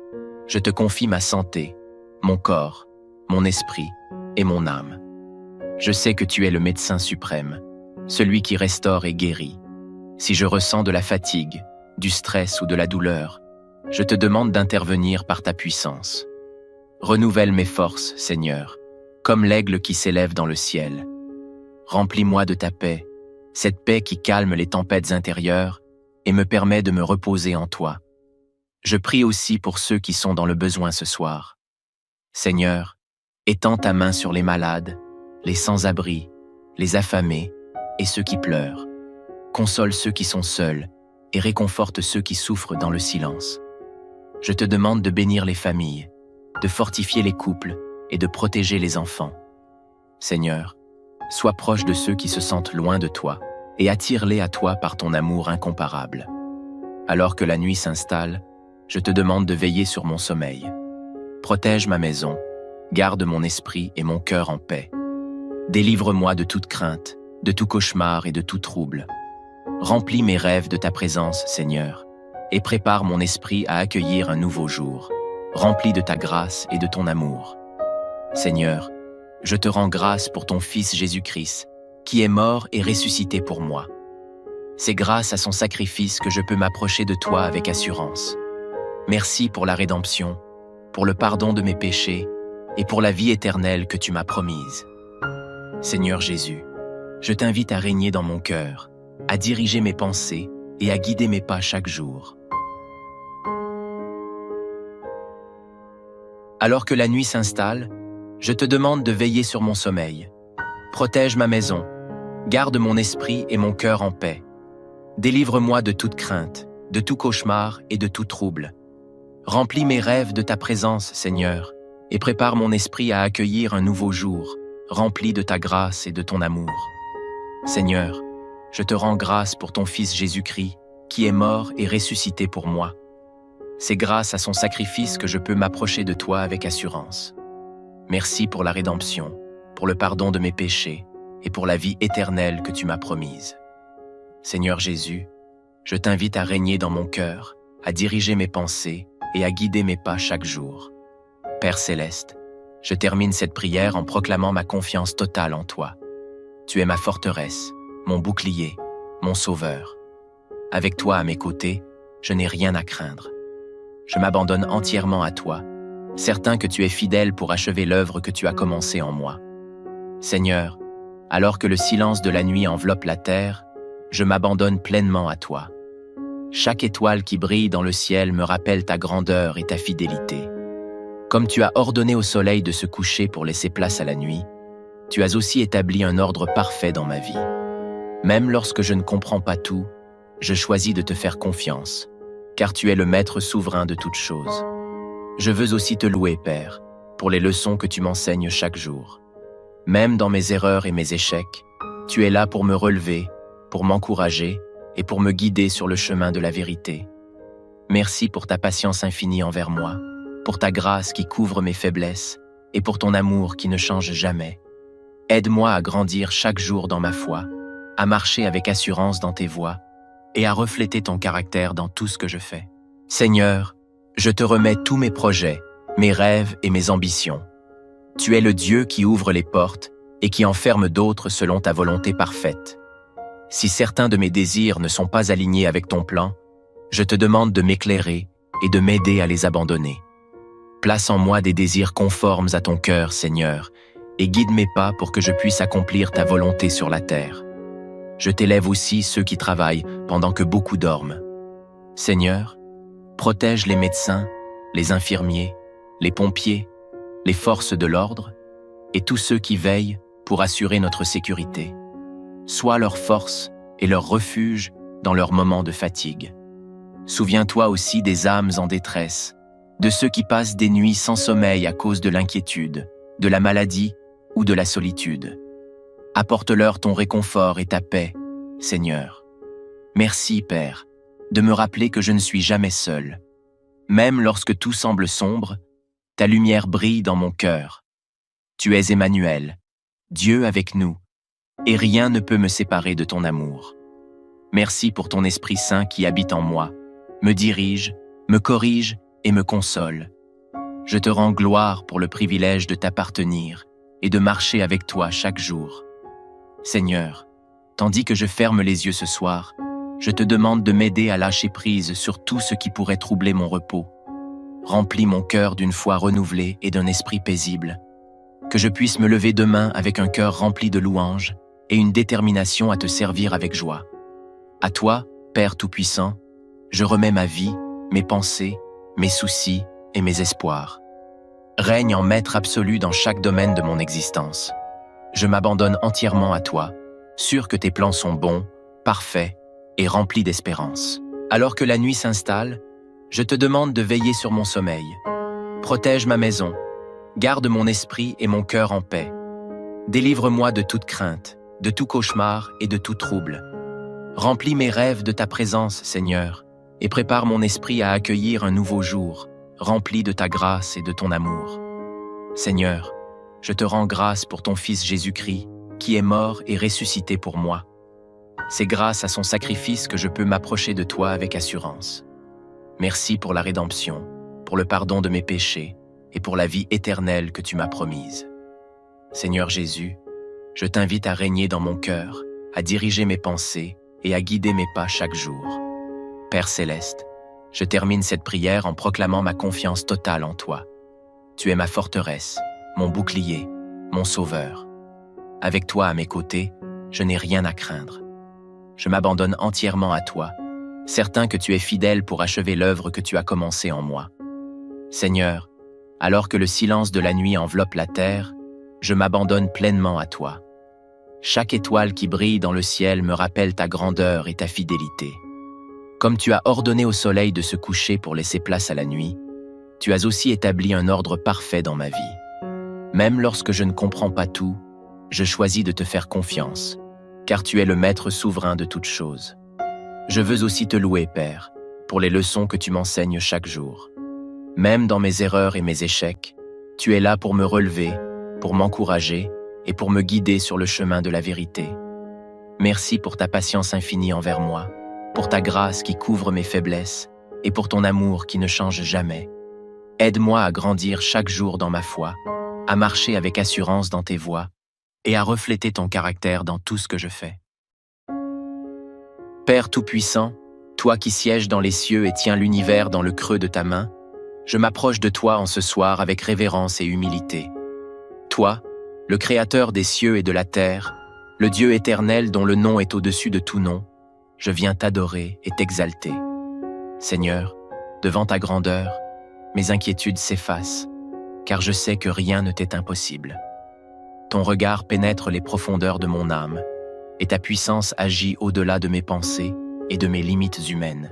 je te confie ma santé, mon corps, mon esprit et mon âme. Je sais que tu es le médecin suprême, celui qui restaure et guérit. Si je ressens de la fatigue, du stress ou de la douleur, je te demande d'intervenir par ta puissance. Renouvelle mes forces, Seigneur, comme l'aigle qui s'élève dans le ciel. Remplis-moi de ta paix, cette paix qui calme les tempêtes intérieures et me permet de me reposer en toi. Je prie aussi pour ceux qui sont dans le besoin ce soir. Seigneur, étends ta main sur les malades, les sans-abri, les affamés et ceux qui pleurent. Console ceux qui sont seuls et réconforte ceux qui souffrent dans le silence. Je te demande de bénir les familles, de fortifier les couples et de protéger les enfants. Seigneur, sois proche de ceux qui se sentent loin de toi et attire-les à toi par ton amour incomparable. Alors que la nuit s'installe, je te demande de veiller sur mon sommeil. Protège ma maison, garde mon esprit et mon cœur en paix. Délivre-moi de toute crainte, de tout cauchemar et de tout trouble. Remplis mes rêves de ta présence, Seigneur, et prépare mon esprit à accueillir un nouveau jour, rempli de ta grâce et de ton amour. Seigneur, je te rends grâce pour ton Fils Jésus-Christ, qui est mort et ressuscité pour moi. C'est grâce à son sacrifice que je peux m'approcher de toi avec assurance. Merci pour la rédemption, pour le pardon de mes péchés et pour la vie éternelle que tu m'as promise. Seigneur Jésus, je t'invite à régner dans mon cœur, à diriger mes pensées et à guider mes pas chaque jour. Alors que la nuit s'installe, je te demande de veiller sur mon sommeil. Protège ma maison, garde mon esprit et mon cœur en paix. Délivre-moi de toute crainte, de tout cauchemar et de tout trouble. Remplis mes rêves de ta présence, Seigneur, et prépare mon esprit à accueillir un nouveau jour, rempli de ta grâce et de ton amour. Seigneur, je te rends grâce pour ton Fils Jésus-Christ, qui est mort et ressuscité pour moi. C'est grâce à son sacrifice que je peux m'approcher de toi avec assurance. Merci pour la rédemption, pour le pardon de mes péchés et pour la vie éternelle que tu m'as promise. Seigneur Jésus, je t'invite à régner dans mon cœur, à diriger mes pensées et à guider mes pas chaque jour. Père céleste, je termine cette prière en proclamant ma confiance totale en toi. Tu es ma forteresse, mon bouclier, mon sauveur. Avec toi à mes côtés, je n'ai rien à craindre. Je m'abandonne entièrement à toi, certain que tu es fidèle pour achever l'œuvre que tu as commencée en moi. Seigneur, alors que le silence de la nuit enveloppe la terre, je m'abandonne pleinement à toi. Chaque étoile qui brille dans le ciel me rappelle ta grandeur et ta fidélité. Comme tu as ordonné au soleil de se coucher pour laisser place à la nuit, tu as aussi établi un ordre parfait dans ma vie. Même lorsque je ne comprends pas tout, je choisis de te faire confiance, car tu es le maître souverain de toutes choses. Je veux aussi te louer, Père, pour les leçons que tu m'enseignes chaque jour. Même dans mes erreurs et mes échecs, tu es là pour me relever, pour m'encourager et pour me guider sur le chemin de la vérité. Merci pour ta patience infinie envers moi, pour ta grâce qui couvre mes faiblesses et pour ton amour qui ne change jamais. Aide-moi à grandir chaque jour dans ma foi, à marcher avec assurance dans tes voies et à refléter ton caractère dans tout ce que je fais. Seigneur, je te remets tous mes projets, mes rêves et mes ambitions. Tu es le Dieu qui ouvre les portes et qui en ferme d'autres selon ta volonté parfaite. Si certains de mes désirs ne sont pas alignés avec ton plan, je te demande de m'éclairer et de m'aider à les abandonner. Place en moi des désirs conformes à ton cœur, Seigneur, et guide mes pas pour que je puisse accomplir ta volonté sur la terre. Je t'élève aussi ceux qui travaillent pendant que beaucoup dorment. Seigneur, protège les médecins, les infirmiers, les pompiers, les forces de l'ordre et tous ceux qui veillent pour assurer notre sécurité. Sois leur force et leur refuge dans leurs moments de fatigue. Souviens-toi aussi des âmes en détresse, de ceux qui passent des nuits sans sommeil à cause de l'inquiétude, de la maladie ou de la solitude. Apporte-leur ton réconfort et ta paix, Seigneur. Merci, Père, de me rappeler que je ne suis jamais seul. Même lorsque tout semble sombre, ta lumière brille dans mon cœur. Tu es Emmanuel, Dieu avec nous, et rien ne peut me séparer de ton amour. Merci pour ton Esprit Saint qui habite en moi, me dirige, me corrige et me console. Je te rends gloire pour le privilège de t'appartenir et de marcher avec toi chaque jour. Seigneur, tandis que je ferme les yeux ce soir, je te demande de m'aider à lâcher prise sur tout ce qui pourrait troubler mon repos. Remplis mon cœur d'une foi renouvelée et d'un esprit paisible. Que je puisse me lever demain avec un cœur rempli de louanges et une détermination à te servir avec joie. À toi, Père Tout-Puissant, je remets ma vie, mes pensées, mes soucis et mes espoirs. Règne en maître absolu dans chaque domaine de mon existence. Je m'abandonne entièrement à toi, sûr que tes plans sont bons, parfaits et remplis d'espérance. Alors que la nuit s'installe, je te demande de veiller sur mon sommeil. Protège ma maison, garde mon esprit et mon cœur en paix. Délivre-moi de toute crainte, de tout cauchemar et de tout trouble. Remplis mes rêves de ta présence, Seigneur, et prépare mon esprit à accueillir un nouveau jour, rempli de ta grâce et de ton amour. Seigneur, je te rends grâce pour ton Fils Jésus-Christ, qui est mort et ressuscité pour moi. C'est grâce à son sacrifice que je peux m'approcher de toi avec assurance. Merci pour la rédemption, pour le pardon de mes péchés et pour la vie éternelle que tu m'as promise. Seigneur Jésus, je t'invite à régner dans mon cœur, à diriger mes pensées et à guider mes pas chaque jour. Père céleste, je termine cette prière en proclamant ma confiance totale en toi. Tu es ma forteresse, mon bouclier, mon sauveur. Avec toi à mes côtés, je n'ai rien à craindre. Je m'abandonne entièrement à toi, certain que tu es fidèle pour achever l'œuvre que tu as commencée en moi. Seigneur, alors que le silence de la nuit enveloppe la terre, je m'abandonne pleinement à toi. Chaque étoile qui brille dans le ciel me rappelle ta grandeur et ta fidélité. Comme tu as ordonné au soleil de se coucher pour laisser place à la nuit, tu as aussi établi un ordre parfait dans ma vie. Même lorsque je ne comprends pas tout, je choisis de te faire confiance, car tu es le maître souverain de toutes choses. Je veux aussi te louer, Père, pour les leçons que tu m'enseignes chaque jour. Même dans mes erreurs et mes échecs, tu es là pour me relever, pour m'encourager et pour me guider sur le chemin de la vérité. Merci pour ta patience infinie envers moi, pour ta grâce qui couvre mes faiblesses et pour ton amour qui ne change jamais. Aide-moi à grandir chaque jour dans ma foi, à marcher avec assurance dans tes voies et à refléter ton caractère dans tout ce que je fais. Père Tout-Puissant, toi qui sièges dans les cieux et tiens l'univers dans le creux de ta main, je m'approche de toi en ce soir avec révérence et humilité. Toi, le Créateur des cieux et de la terre, le Dieu éternel dont le nom est au-dessus de tout nom, je viens t'adorer et t'exalter. Seigneur, devant ta grandeur, mes inquiétudes s'effacent, car je sais que rien ne t'est impossible. Ton regard pénètre les profondeurs de mon âme, et ta puissance agit au-delà de mes pensées et de mes limites humaines.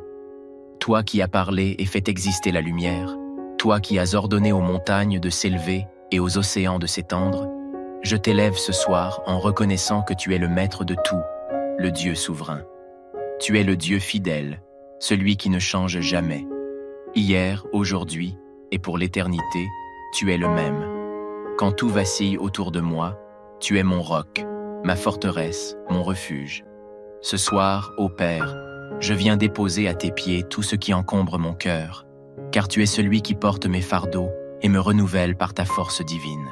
Toi qui as parlé et fait exister la lumière, toi qui as ordonné aux montagnes de s'élever et aux océans de s'étendre, je t'élève ce soir en reconnaissant que tu es le maître de tout, le Dieu souverain. Tu es le Dieu fidèle, celui qui ne change jamais. Hier, aujourd'hui et pour l'éternité, tu es le même. Quand tout vacille autour de moi, tu es mon roc, ma forteresse, mon refuge. Ce soir, ô Père, je viens déposer à tes pieds tout ce qui encombre mon cœur, car tu es celui qui porte mes fardeaux et me renouvelle par ta force divine.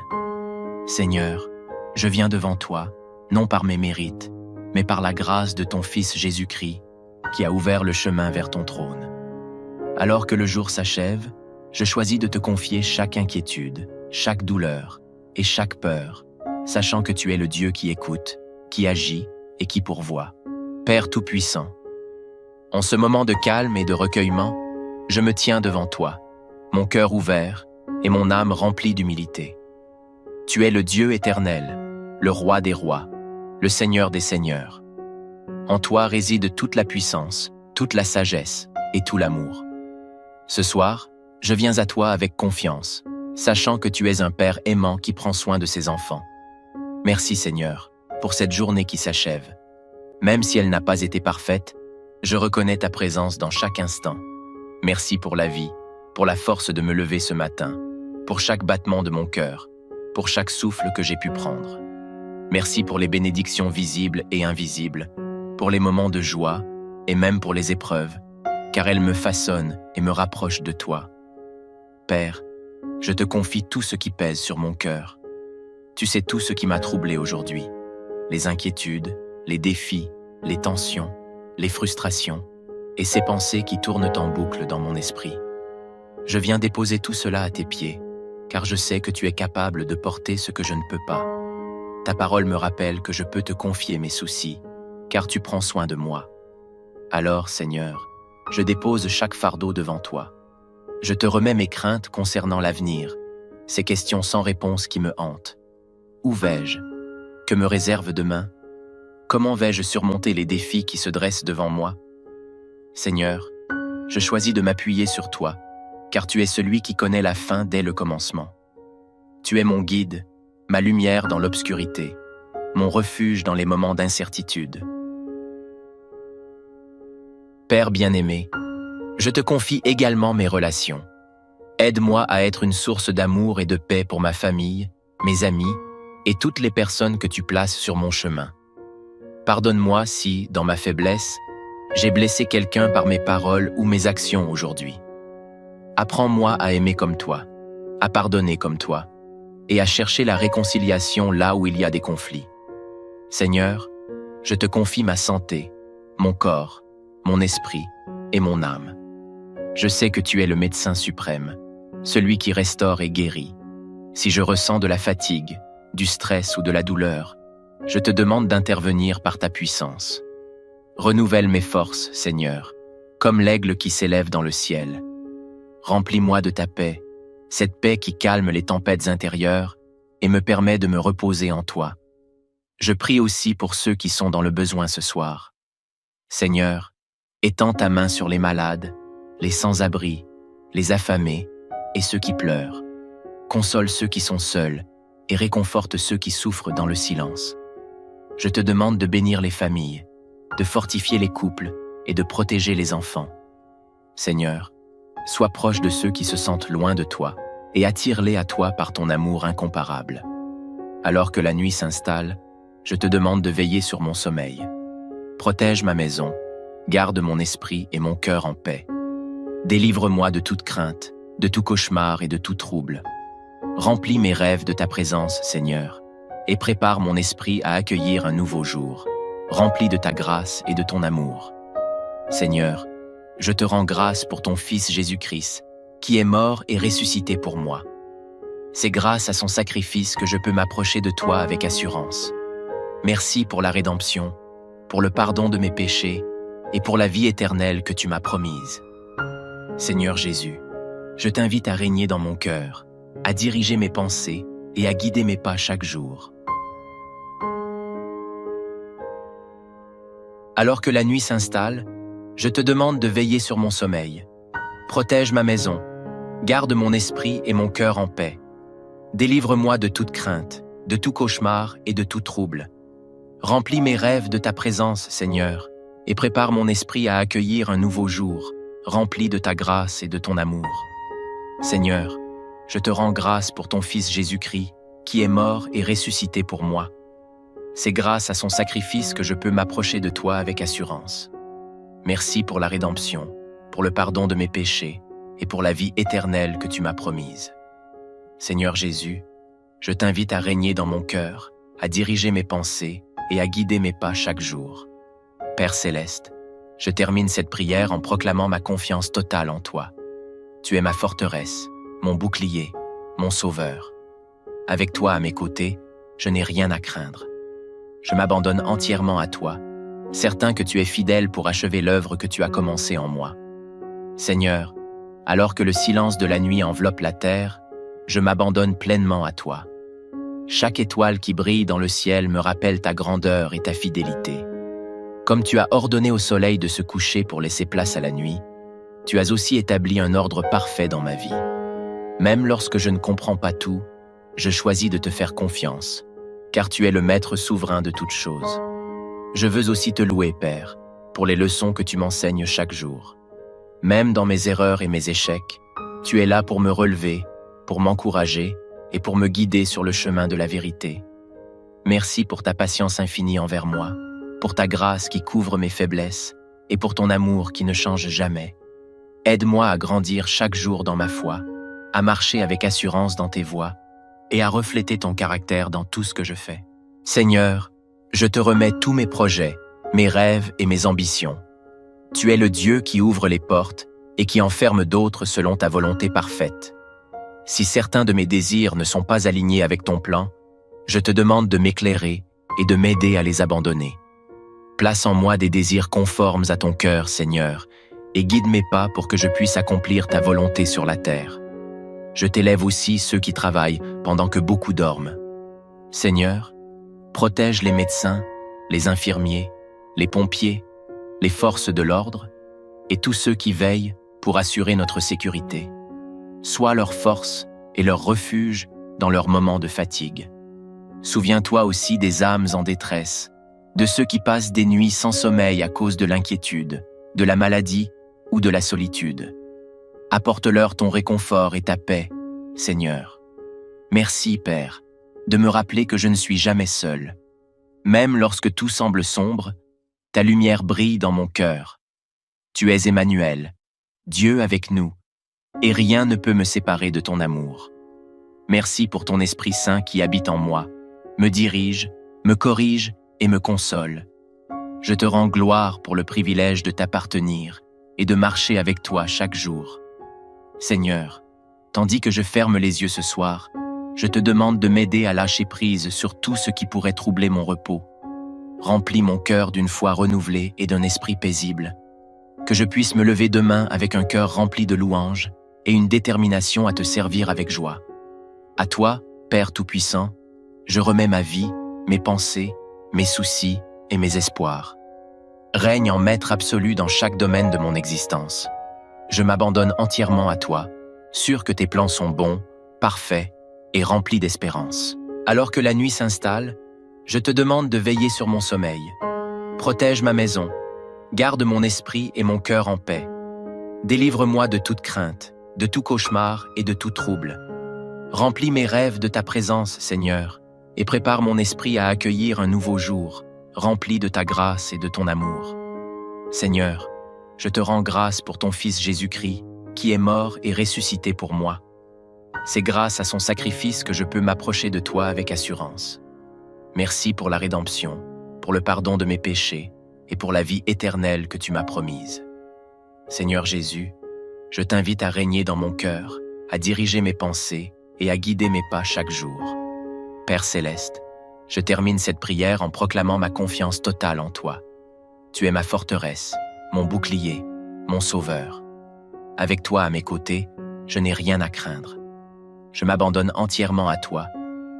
Seigneur, je viens devant toi, non par mes mérites, mais par la grâce de ton Fils Jésus-Christ, qui a ouvert le chemin vers ton trône. Alors que le jour s'achève, je choisis de te confier chaque inquiétude, chaque douleur et chaque peur, sachant que tu es le Dieu qui écoute, qui agit et qui pourvoit. Père Tout-Puissant, en ce moment de calme et de recueillement, je me tiens devant toi, mon cœur ouvert et mon âme remplie d'humilité. Tu es le Dieu éternel, le Roi des rois, le Seigneur des seigneurs. En toi réside toute la puissance, toute la sagesse et tout l'amour. Ce soir, je viens à toi avec confiance, sachant que tu es un Père aimant qui prend soin de ses enfants. Merci Seigneur, pour cette journée qui s'achève. Même si elle n'a pas été parfaite, je reconnais ta présence dans chaque instant. Merci pour la vie, pour la force de me lever ce matin, pour chaque battement de mon cœur, pour chaque souffle que j'ai pu prendre. Merci pour les bénédictions visibles et invisibles, pour les moments de joie et même pour les épreuves, car elles me façonnent et me rapprochent de toi. Père, je te confie tout ce qui pèse sur mon cœur. Tu sais tout ce qui m'a troublé aujourd'hui, les inquiétudes, les défis, les tensions, les frustrations et ces pensées qui tournent en boucle dans mon esprit. Je viens déposer tout cela à tes pieds, car je sais que tu es capable de porter ce que je ne peux pas. Ta parole me rappelle que je peux te confier mes soucis, car tu prends soin de moi. Alors, Seigneur, je dépose chaque fardeau devant toi. Je te remets mes craintes concernant l'avenir, ces questions sans réponse qui me hantent. Où vais-je? Que me réserve demain? Comment vais-je surmonter les défis qui se dressent devant moi? Seigneur, je choisis de m'appuyer sur toi, car tu es celui qui connaît la fin dès le commencement. Tu es mon guide, ma lumière dans l'obscurité, mon refuge dans les moments d'incertitude. Père bien-aimé, je te confie également mes relations. Aide-moi à être une source d'amour et de paix pour ma famille, mes amis et toutes les personnes que tu places sur mon chemin. Pardonne-moi si, dans ma faiblesse, j'ai blessé quelqu'un par mes paroles ou mes actions aujourd'hui. Apprends-moi à aimer comme toi, à pardonner comme toi, et à chercher la réconciliation là où il y a des conflits. Seigneur, je te confie ma santé, mon corps, mon esprit et mon âme. Je sais que tu es le médecin suprême, celui qui restaure et guérit. Si je ressens de la fatigue, du stress ou de la douleur, je te demande d'intervenir par ta puissance. Renouvelle mes forces, Seigneur, comme l'aigle qui s'élève dans le ciel. Remplis-moi de ta paix, cette paix qui calme les tempêtes intérieures et me permet de me reposer en toi. Je prie aussi pour ceux qui sont dans le besoin ce soir. Seigneur, étends ta main sur les malades, les sans-abri, les affamés et ceux qui pleurent. Console ceux qui sont seuls et réconforte ceux qui souffrent dans le silence. Je te demande de bénir les familles, de fortifier les couples et de protéger les enfants. Seigneur, sois proche de ceux qui se sentent loin de toi et attire-les à toi par ton amour incomparable. Alors que la nuit s'installe, je te demande de veiller sur mon sommeil. Protège ma maison, garde mon esprit et mon cœur en paix. Délivre-moi de toute crainte, de tout cauchemar et de tout trouble. Remplis mes rêves de ta présence, Seigneur, et prépare mon esprit à accueillir un nouveau jour, rempli de ta grâce et de ton amour. Seigneur, je te rends grâce pour ton Fils Jésus-Christ, qui est mort et ressuscité pour moi. C'est grâce à son sacrifice que je peux m'approcher de toi avec assurance. Merci pour la rédemption, pour le pardon de mes péchés et pour la vie éternelle que tu m'as promise. Seigneur Jésus, je t'invite à régner dans mon cœur, à diriger mes pensées et à guider mes pas chaque jour. Alors que la nuit s'installe, je te demande de veiller sur mon sommeil. Protège ma maison, garde mon esprit et mon cœur en paix. Délivre-moi de toute crainte, de tout cauchemar et de tout trouble. Remplis mes rêves de ta présence, Seigneur, et prépare mon esprit à accueillir un nouveau jour, rempli de ta grâce et de ton amour. Seigneur, je te rends grâce pour ton Fils Jésus-Christ, qui est mort et ressuscité pour moi. C'est grâce à son sacrifice que je peux m'approcher de toi avec assurance. Merci pour la rédemption, pour le pardon de mes péchés et pour la vie éternelle que tu m'as promise. Seigneur Jésus, je t'invite à régner dans mon cœur, à diriger mes pensées et à guider mes pas chaque jour. Père céleste, je termine cette prière en proclamant ma confiance totale en toi. Tu es ma forteresse, mon bouclier, mon sauveur. Avec toi à mes côtés, je n'ai rien à craindre. Je m'abandonne entièrement à toi, certain que tu es fidèle pour achever l'œuvre que tu as commencée en moi. Seigneur, alors que le silence de la nuit enveloppe la terre, je m'abandonne pleinement à toi. Chaque étoile qui brille dans le ciel me rappelle ta grandeur et ta fidélité. Comme tu as ordonné au soleil de se coucher pour laisser place à la nuit, tu as aussi établi un ordre parfait dans ma vie. Même lorsque je ne comprends pas tout, je choisis de te faire confiance, car tu es le maître souverain de toutes choses. Je veux aussi te louer, Père, pour les leçons que tu m'enseignes chaque jour. Même dans mes erreurs et mes échecs, tu es là pour me relever, pour m'encourager et pour me guider sur le chemin de la vérité. Merci pour ta patience infinie envers moi, pour ta grâce qui couvre mes faiblesses et pour ton amour qui ne change jamais. Aide-moi à grandir chaque jour dans ma foi, à marcher avec assurance dans tes voies et à refléter ton caractère dans tout ce que je fais. Seigneur, je te remets tous mes projets, mes rêves et mes ambitions. Tu es le Dieu qui ouvre les portes et qui en ferme d'autres selon ta volonté parfaite. Si certains de mes désirs ne sont pas alignés avec ton plan, je te demande de m'éclairer et de m'aider à les abandonner. Place en moi des désirs conformes à ton cœur, Seigneur, et guide mes pas pour que je puisse accomplir ta volonté sur la terre. Je t'élève aussi ceux qui travaillent pendant que beaucoup dorment. Seigneur, protège les médecins, les infirmiers, les pompiers, les forces de l'ordre et tous ceux qui veillent pour assurer notre sécurité. Sois leur force et leur refuge dans leurs moments de fatigue. Souviens-toi aussi des âmes en détresse, de ceux qui passent des nuits sans sommeil à cause de l'inquiétude, de la maladie ou de la solitude. Apporte-leur ton réconfort et ta paix, Seigneur. Merci, Père, de me rappeler que je ne suis jamais seul. Même lorsque tout semble sombre, ta lumière brille dans mon cœur. Tu es Emmanuel, Dieu avec nous, et rien ne peut me séparer de ton amour. Merci pour ton Esprit Saint qui habite en moi, me dirige, me corrige et me console. Je te rends gloire pour le privilège de t'appartenir et de marcher avec toi chaque jour. Seigneur, tandis que je ferme les yeux ce soir, je te demande de m'aider à lâcher prise sur tout ce qui pourrait troubler mon repos. Remplis mon cœur d'une foi renouvelée et d'un esprit paisible, que je puisse me lever demain avec un cœur rempli de louanges et une détermination à te servir avec joie. À toi, Père Tout-Puissant, je remets ma vie, mes pensées, mes soucis et mes espoirs. Règne en maître absolu dans chaque domaine de mon existence. Je m'abandonne entièrement à toi, sûr que tes plans sont bons, parfaits et remplis d'espérance. Alors que la nuit s'installe, je te demande de veiller sur mon sommeil. Protège ma maison, Garde mon esprit et mon cœur en paix. Délivre-moi de toute crainte, de tout cauchemar et de tout trouble. Remplis mes rêves de ta présence, Seigneur, et prépare mon esprit à accueillir un nouveau jour, rempli de ta grâce et de ton amour. Seigneur, je te rends grâce pour ton Fils Jésus-Christ, qui est mort et ressuscité pour moi. C'est grâce à son sacrifice que je peux m'approcher de toi avec assurance. Merci pour la rédemption, pour le pardon de mes péchés et pour la vie éternelle que tu m'as promise. Seigneur Jésus, je t'invite à régner dans mon cœur, à diriger mes pensées et à guider mes pas chaque jour. Père céleste, je termine cette prière en proclamant ma confiance totale en toi. Tu es ma forteresse, mon bouclier, mon sauveur. Avec toi à mes côtés, je n'ai rien à craindre. Je m'abandonne entièrement à toi,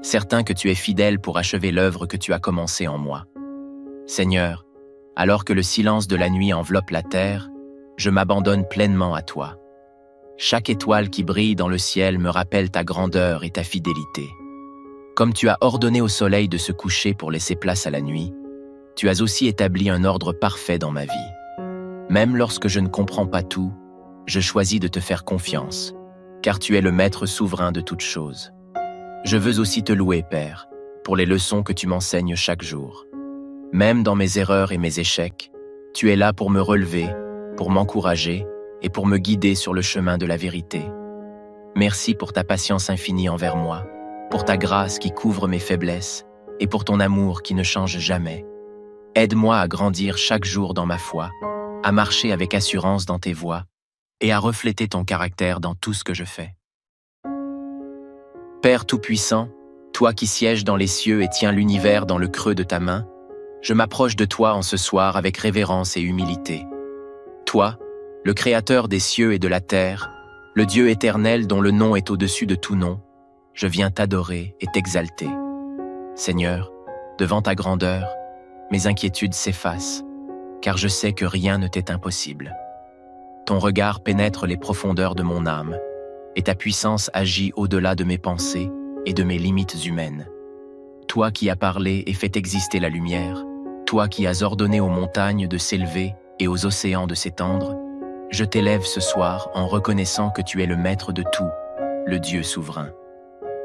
certain que tu es fidèle pour achever l'œuvre que tu as commencée en moi. Seigneur, alors que le silence de la nuit enveloppe la terre, je m'abandonne pleinement à toi. Chaque étoile qui brille dans le ciel me rappelle ta grandeur et ta fidélité. Comme tu as ordonné au soleil de se coucher pour laisser place à la nuit, tu as aussi établi un ordre parfait dans ma vie. Même lorsque je ne comprends pas tout, je choisis de te faire confiance, car tu es le maître souverain de toutes choses. Je veux aussi te louer, Père, pour les leçons que tu m'enseignes chaque jour. Même dans mes erreurs et mes échecs, tu es là pour me relever, pour m'encourager et pour me guider sur le chemin de la vérité. Merci pour ta patience infinie envers moi, pour ta grâce qui couvre mes faiblesses et pour ton amour qui ne change jamais. Aide-moi à grandir chaque jour dans ma foi, à marcher avec assurance dans tes voies et à refléter ton caractère dans tout ce que je fais. Père Tout-Puissant, toi qui sièges dans les cieux et tiens l'univers dans le creux de ta main, je m'approche de toi en ce soir avec révérence et humilité. Toi, le Créateur des cieux et de la terre, le Dieu éternel dont le nom est au-dessus de tout nom, je viens t'adorer et t'exalter. Seigneur, devant ta grandeur, mes inquiétudes s'effacent, car je sais que rien ne t'est impossible. Ton regard pénètre les profondeurs de mon âme, et ta puissance agit au-delà de mes pensées et de mes limites humaines. Toi qui as parlé et fait exister la lumière, toi qui as ordonné aux montagnes de s'élever et aux océans de s'étendre, je t'élève ce soir en reconnaissant que tu es le maître de tout, le Dieu souverain.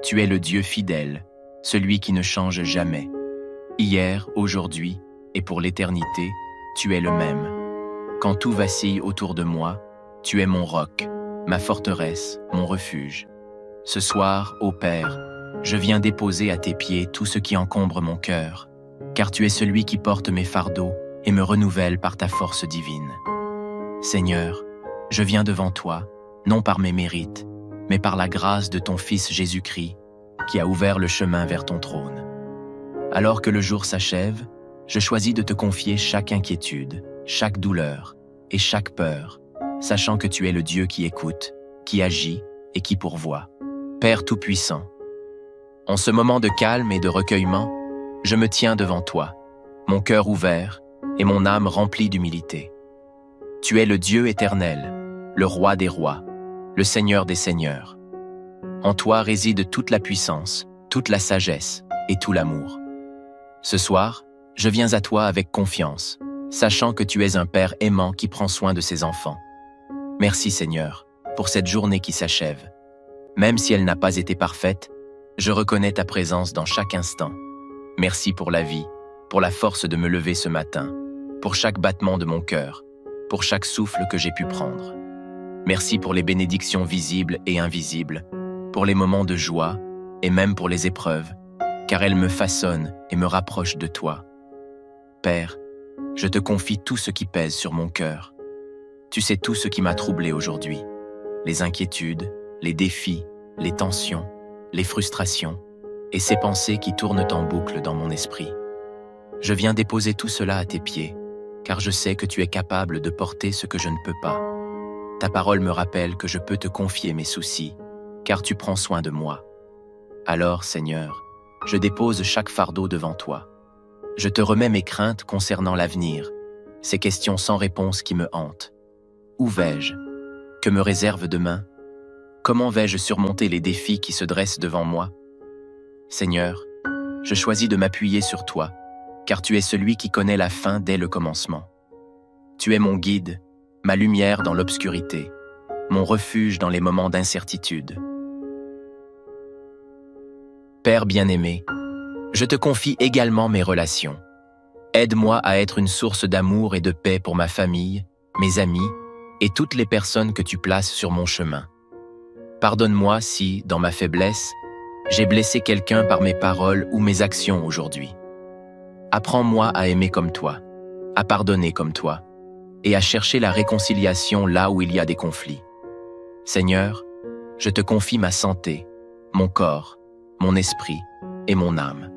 Tu es le Dieu fidèle, celui qui ne change jamais. Hier, aujourd'hui et pour l'éternité, tu es le même. Quand tout vacille autour de moi, tu es mon roc, ma forteresse, mon refuge. Ce soir, ô Père, je viens déposer à tes pieds tout ce qui encombre mon cœur, car tu es celui qui porte mes fardeaux et me renouvelle par ta force divine. Seigneur, je viens devant toi, non par mes mérites, mais par la grâce de ton Fils Jésus-Christ, qui a ouvert le chemin vers ton trône. Alors que le jour s'achève, je choisis de te confier chaque inquiétude, chaque douleur et chaque peur, sachant que tu es le Dieu qui écoute, qui agit et qui pourvoit. Père Tout-Puissant, en ce moment de calme et de recueillement, je me tiens devant toi, mon cœur ouvert et mon âme remplie d'humilité. Tu es le Dieu éternel, le Roi des rois, le Seigneur des seigneurs. En toi réside toute la puissance, toute la sagesse et tout l'amour. Ce soir, je viens à toi avec confiance, sachant que tu es un Père aimant qui prend soin de ses enfants. Merci Seigneur, pour cette journée qui s'achève. Même si elle n'a pas été parfaite, je reconnais ta présence dans chaque instant. Merci pour la vie, pour la force de me lever ce matin, pour chaque battement de mon cœur, pour chaque souffle que j'ai pu prendre. Merci pour les bénédictions visibles et invisibles, pour les moments de joie et même pour les épreuves, car elles me façonnent et me rapprochent de toi. Père, je te confie tout ce qui pèse sur mon cœur. Tu sais tout ce qui m'a troublé aujourd'hui, les inquiétudes, les défis, les tensions, les frustrations et ces pensées qui tournent en boucle dans mon esprit. Je viens déposer tout cela à tes pieds, car je sais que tu es capable de porter ce que je ne peux pas. Ta parole me rappelle que je peux te confier mes soucis, car tu prends soin de moi. Alors, Seigneur, je dépose chaque fardeau devant toi. Je te remets mes craintes concernant l'avenir, ces questions sans réponse qui me hantent. Où vais-je? Que me réserve demain? Comment vais-je surmonter les défis qui se dressent devant moi? Seigneur, je choisis de m'appuyer sur toi, car tu es celui qui connaît la fin dès le commencement. Tu es mon guide, ma lumière dans l'obscurité, mon refuge dans les moments d'incertitude. Père bien-aimé, je te confie également mes relations. Aide-moi à être une source d'amour et de paix pour ma famille, mes amis et toutes les personnes que tu places sur mon chemin. Pardonne-moi si, dans ma faiblesse, j'ai blessé quelqu'un par mes paroles ou mes actions aujourd'hui. Apprends-moi à aimer comme toi, à pardonner comme toi, et à chercher la réconciliation là où il y a des conflits. Seigneur, je te confie ma santé, mon corps, mon esprit et mon âme.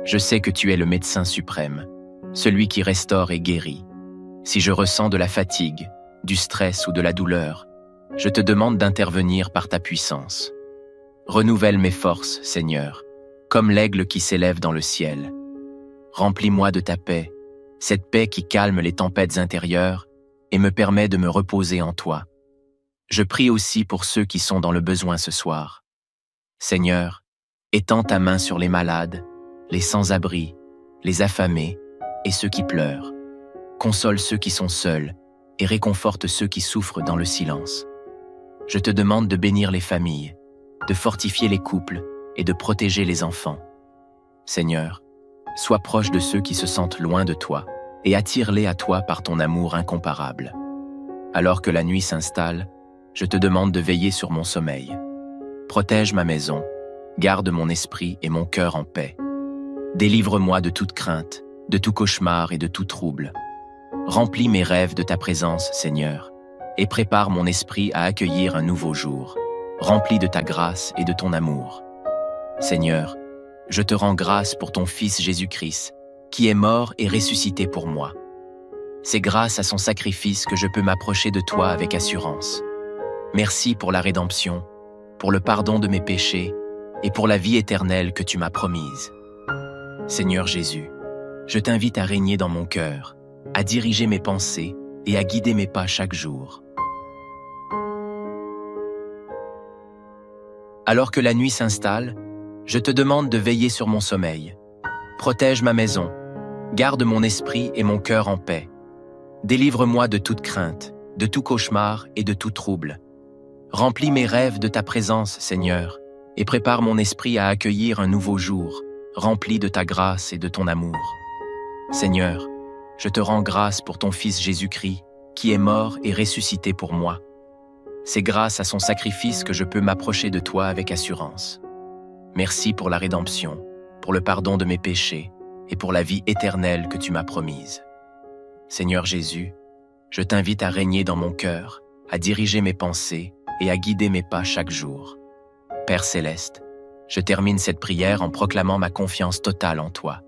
Je sais que tu es le médecin suprême, celui qui restaure et guérit. Si je ressens de la fatigue, du stress ou de la douleur, je te demande d'intervenir par ta puissance. Renouvelle mes forces, Seigneur, comme l'aigle qui s'élève dans le ciel. Remplis-moi de ta paix, cette paix qui calme les tempêtes intérieures et me permet de me reposer en toi. Je prie aussi pour ceux qui sont dans le besoin ce soir. Seigneur, étends ta main sur les malades, les sans-abri, les affamés et ceux qui pleurent. Console ceux qui sont seuls et réconforte ceux qui souffrent dans le silence. Je te demande de bénir les familles, de fortifier les couples et de protéger les enfants. Seigneur, sois proche de ceux qui se sentent loin de toi et attire-les à toi par ton amour incomparable. Alors que la nuit s'installe, je te demande de veiller sur mon sommeil. Protège ma maison, garde mon esprit et mon cœur en paix. Délivre-moi de toute crainte, de tout cauchemar et de tout trouble. Remplis mes rêves de ta présence, Seigneur, et prépare mon esprit à accueillir un nouveau jour, rempli de ta grâce et de ton amour. Seigneur, je te rends grâce pour ton Fils Jésus-Christ, qui est mort et ressuscité pour moi. C'est grâce à son sacrifice que je peux m'approcher de toi avec assurance. Merci pour la rédemption, pour le pardon de mes péchés et pour la vie éternelle que tu m'as promise. Seigneur Jésus, je t'invite à régner dans mon cœur, à diriger mes pensées et à guider mes pas chaque jour. Alors que la nuit s'installe, je te demande de veiller sur mon sommeil. Protège ma maison, garde mon esprit et mon cœur en paix. Délivre-moi de toute crainte, de tout cauchemar et de tout trouble. Remplis mes rêves de ta présence, Seigneur, et prépare mon esprit à accueillir un nouveau jour, rempli de ta grâce et de ton amour. Seigneur, je te rends grâce pour ton Fils Jésus-Christ, qui est mort et ressuscité pour moi. C'est grâce à son sacrifice que je peux m'approcher de toi avec assurance. Merci pour la rédemption, pour le pardon de mes péchés et pour la vie éternelle que tu m'as promise. Seigneur Jésus, je t'invite à régner dans mon cœur, à diriger mes pensées et à guider mes pas chaque jour. Père céleste, je termine cette prière en proclamant ma confiance totale en toi.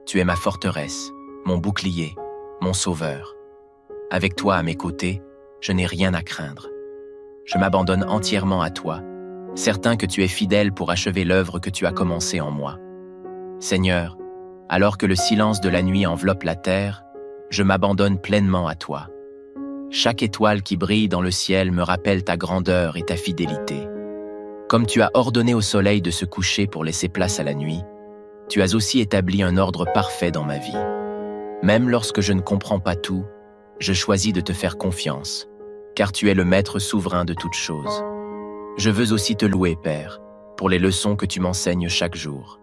Tu es ma forteresse, mon bouclier, mon sauveur. Avec toi à mes côtés, je n'ai rien à craindre. Je m'abandonne entièrement à toi, certain que tu es fidèle pour achever l'œuvre que tu as commencée en moi. Seigneur, alors que le silence de la nuit enveloppe la terre, je m'abandonne pleinement à toi. Chaque étoile qui brille dans le ciel me rappelle ta grandeur et ta fidélité. Comme tu as ordonné au soleil de se coucher pour laisser place à la nuit, tu as aussi établi un ordre parfait dans ma vie. Même lorsque je ne comprends pas tout, je choisis de te faire confiance, car tu es le maître souverain de toutes choses. Je veux aussi te louer, Père, pour les leçons que tu m'enseignes chaque jour.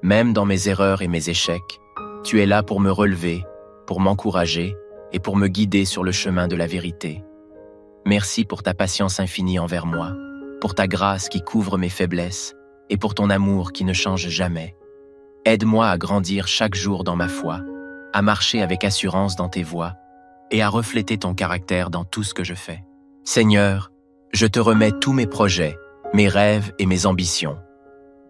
Même dans mes erreurs et mes échecs, tu es là pour me relever, pour m'encourager et pour me guider sur le chemin de la vérité. Merci pour ta patience infinie envers moi, pour ta grâce qui couvre mes faiblesses et pour ton amour qui ne change jamais. Aide-moi à grandir chaque jour dans ma foi, à marcher avec assurance dans tes voies et à refléter ton caractère dans tout ce que je fais. Seigneur, je te remets tous mes projets, mes rêves et mes ambitions.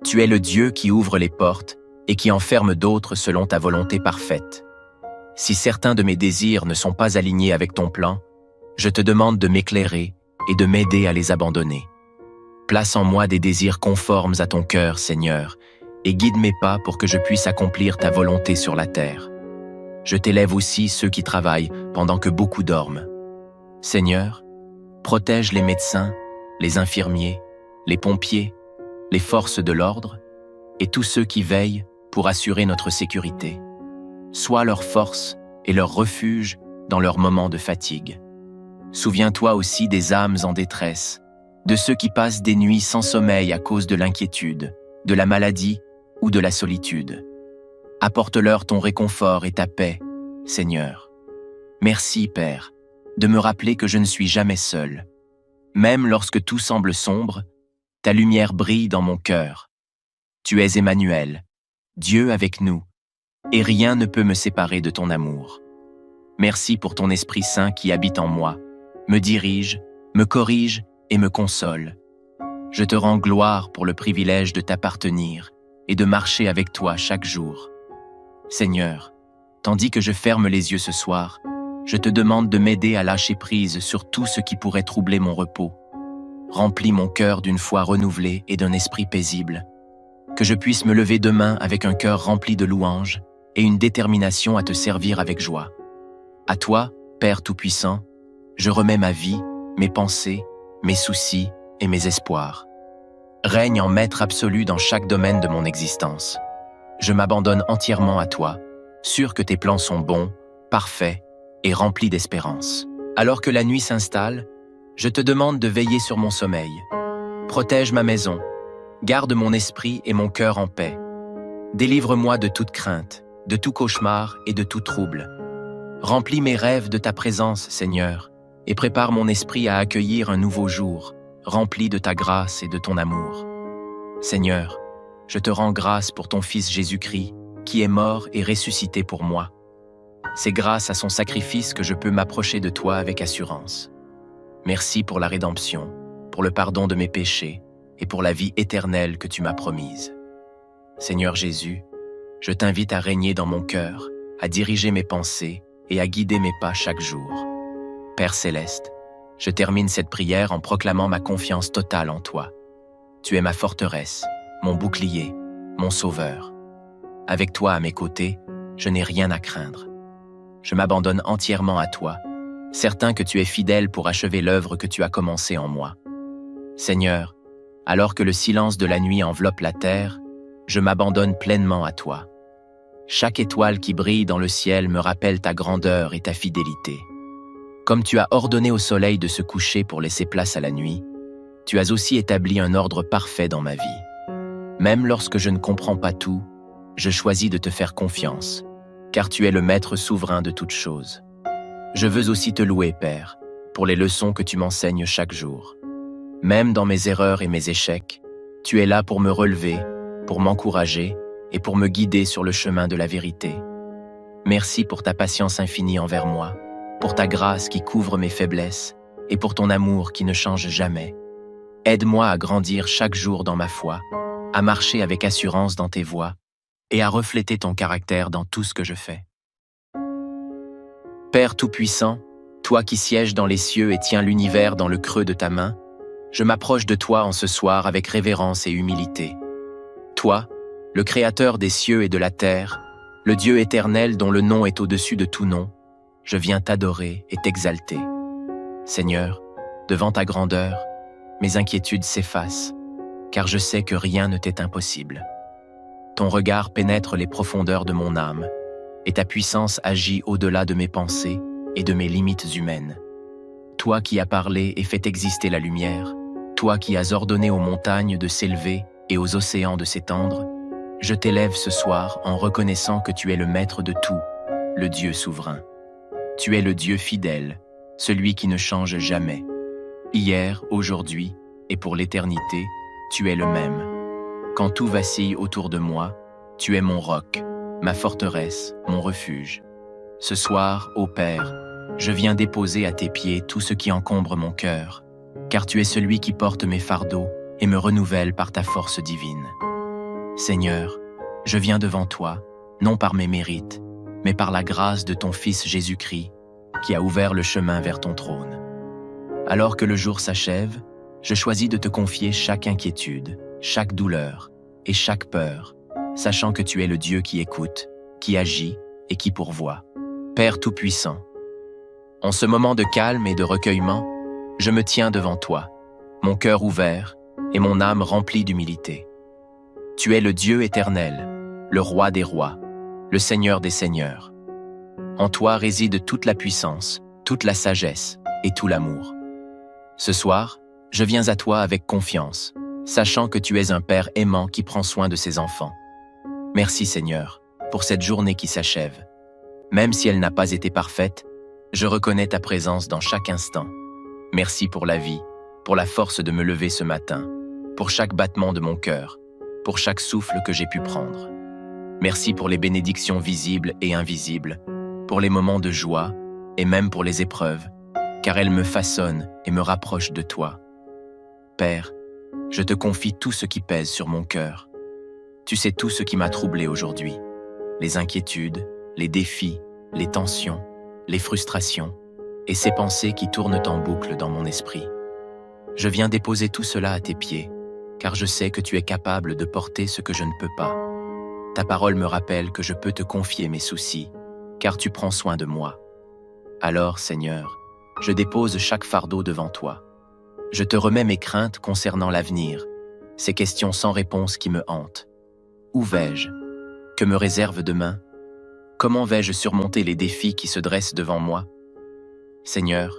Tu es le Dieu qui ouvre les portes et qui en ferme d'autres selon ta volonté parfaite. Si certains de mes désirs ne sont pas alignés avec ton plan, je te demande de m'éclairer et de m'aider à les abandonner. Place en moi des désirs conformes à ton cœur, Seigneur, et guide mes pas pour que je puisse accomplir ta volonté sur la terre. Je t'élève aussi ceux qui travaillent pendant que beaucoup dorment. Seigneur, protège les médecins, les infirmiers, les pompiers, les forces de l'ordre et tous ceux qui veillent pour assurer notre sécurité. Sois leur force et leur refuge dans leurs moments de fatigue. Souviens-toi aussi des âmes en détresse, de ceux qui passent des nuits sans sommeil à cause de l'inquiétude, de la maladie ou de la solitude. Apporte-leur ton réconfort et ta paix, Seigneur. Merci, Père, de me rappeler que je ne suis jamais seul. Même lorsque tout semble sombre, ta lumière brille dans mon cœur. Tu es Emmanuel, Dieu avec nous, et rien ne peut me séparer de ton amour. Merci pour ton Esprit Saint qui habite en moi, me dirige, me corrige et me console. Je te rends gloire pour le privilège de t'appartenir et de marcher avec toi chaque jour. Seigneur, tandis que je ferme les yeux ce soir, je te demande de m'aider à lâcher prise sur tout ce qui pourrait troubler mon repos. Remplis mon cœur d'une foi renouvelée et d'un esprit paisible. Que je puisse me lever demain avec un cœur rempli de louanges et une détermination à te servir avec joie. À toi, Père Tout-Puissant, je remets ma vie, mes pensées, mes soucis et mes espoirs. Règne en maître absolu dans chaque domaine de mon existence. Je m'abandonne entièrement à toi, sûr que tes plans sont bons, parfaits et remplis d'espérance. Alors que la nuit s'installe, je te demande de veiller sur mon sommeil. Protège ma maison, garde mon esprit et mon cœur en paix. Délivre-moi de toute crainte, de tout cauchemar et de tout trouble. Remplis mes rêves de ta présence, Seigneur, et prépare mon esprit à accueillir un nouveau jour, rempli de ta grâce et de ton amour. Seigneur, je te rends grâce pour ton Fils Jésus-Christ, qui est mort et ressuscité pour moi. C'est grâce à son sacrifice que je peux m'approcher de toi avec assurance. Merci pour la rédemption, pour le pardon de mes péchés et pour la vie éternelle que tu m'as promise. Seigneur Jésus, je t'invite à régner dans mon cœur, à diriger mes pensées et à guider mes pas chaque jour. Père Céleste, je termine cette prière en proclamant ma confiance totale en toi. Tu es ma forteresse, mon bouclier, mon sauveur. Avec toi à mes côtés, je n'ai rien à craindre. Je m'abandonne entièrement à toi, certain que tu es fidèle pour achever l'œuvre que tu as commencée en moi. Seigneur, alors que le silence de la nuit enveloppe la terre, je m'abandonne pleinement à toi. Chaque étoile qui brille dans le ciel me rappelle ta grandeur et ta fidélité. Comme tu as ordonné au soleil de se coucher pour laisser place à la nuit, tu as aussi établi un ordre parfait dans ma vie. Même lorsque je ne comprends pas tout, je choisis de te faire confiance, car tu es le maître souverain de toutes choses. Je veux aussi te louer, Père, pour les leçons que tu m'enseignes chaque jour. Même dans mes erreurs et mes échecs, tu es là pour me relever, pour m'encourager et pour me guider sur le chemin de la vérité. Merci pour ta patience infinie envers moi, pour ta grâce qui couvre mes faiblesses et pour ton amour qui ne change jamais. Aide-moi à grandir chaque jour dans ma foi, à marcher avec assurance dans tes voies et à refléter ton caractère dans tout ce que je fais. Père Tout-Puissant, toi qui sièges dans les cieux et tiens l'univers dans le creux de ta main, je m'approche de toi en ce soir avec révérence et humilité. Toi, le Créateur des cieux et de la terre, le Dieu éternel dont le nom est au-dessus de tout nom, je viens t'adorer et t'exalter. Seigneur, devant ta grandeur, mes inquiétudes s'effacent, car je sais que rien ne t'est impossible. Ton regard pénètre les profondeurs de mon âme, et ta puissance agit au-delà de mes pensées et de mes limites humaines. Toi qui as parlé et fait exister la lumière, toi qui as ordonné aux montagnes de s'élever et aux océans de s'étendre, je t'élève ce soir en reconnaissant que tu es le maître de tout, le Dieu souverain. Tu es le Dieu fidèle, celui qui ne change jamais. Hier, aujourd'hui et pour l'éternité, tu es le même. Quand tout vacille autour de moi, tu es mon roc, ma forteresse, mon refuge. Ce soir, ô Père, je viens déposer à tes pieds tout ce qui encombre mon cœur, car tu es celui qui porte mes fardeaux et me renouvelle par ta force divine. Seigneur, je viens devant toi, non par mes mérites, mais par la grâce de ton Fils Jésus-Christ, qui a ouvert le chemin vers ton trône. Alors que le jour s'achève, je choisis de te confier chaque inquiétude, chaque douleur et chaque peur, sachant que tu es le Dieu qui écoute, qui agit et qui pourvoit. Père Tout-Puissant, en ce moment de calme et de recueillement, je me tiens devant toi, mon cœur ouvert et mon âme remplie d'humilité. Tu es le Dieu éternel, le Roi des rois, le Seigneur des seigneurs. En toi réside toute la puissance, toute la sagesse et tout l'amour. Ce soir, je viens à toi avec confiance, sachant que tu es un Père aimant qui prend soin de ses enfants. Merci Seigneur, pour cette journée qui s'achève. Même si elle n'a pas été parfaite, je reconnais ta présence dans chaque instant. Merci pour la vie, pour la force de me lever ce matin, pour chaque battement de mon cœur, pour chaque souffle que j'ai pu prendre. Merci pour les bénédictions visibles et invisibles, pour les moments de joie et même pour les épreuves, car elles me façonnent et me rapprochent de toi. Père, je te confie tout ce qui pèse sur mon cœur. Tu sais tout ce qui m'a troublé aujourd'hui, les inquiétudes, les défis, les tensions, les frustrations et ces pensées qui tournent en boucle dans mon esprit. Je viens déposer tout cela à tes pieds, car je sais que tu es capable de porter ce que je ne peux pas. Ta parole me rappelle que je peux te confier mes soucis, car tu prends soin de moi. Alors, Seigneur, je dépose chaque fardeau devant toi. Je te remets mes craintes concernant l'avenir, ces questions sans réponse qui me hantent. Où vais-je? Que me réserve demain? Comment vais-je surmonter les défis qui se dressent devant moi? Seigneur,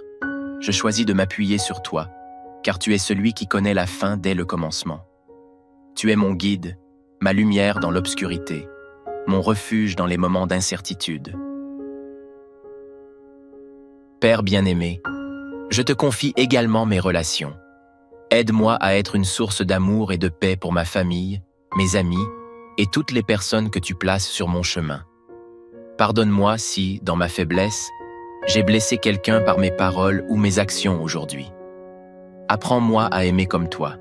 je choisis de m'appuyer sur toi, car tu es celui qui connaît la fin dès le commencement. Tu es mon guide, ma lumière dans l'obscurité, mon refuge dans les moments d'incertitude. Père bien-aimé, je te confie également mes relations. Aide-moi à être une source d'amour et de paix pour ma famille, mes amis et toutes les personnes que tu places sur mon chemin. Pardonne-moi si, dans ma faiblesse, j'ai blessé quelqu'un par mes paroles ou mes actions aujourd'hui. Apprends-moi à aimer comme toi,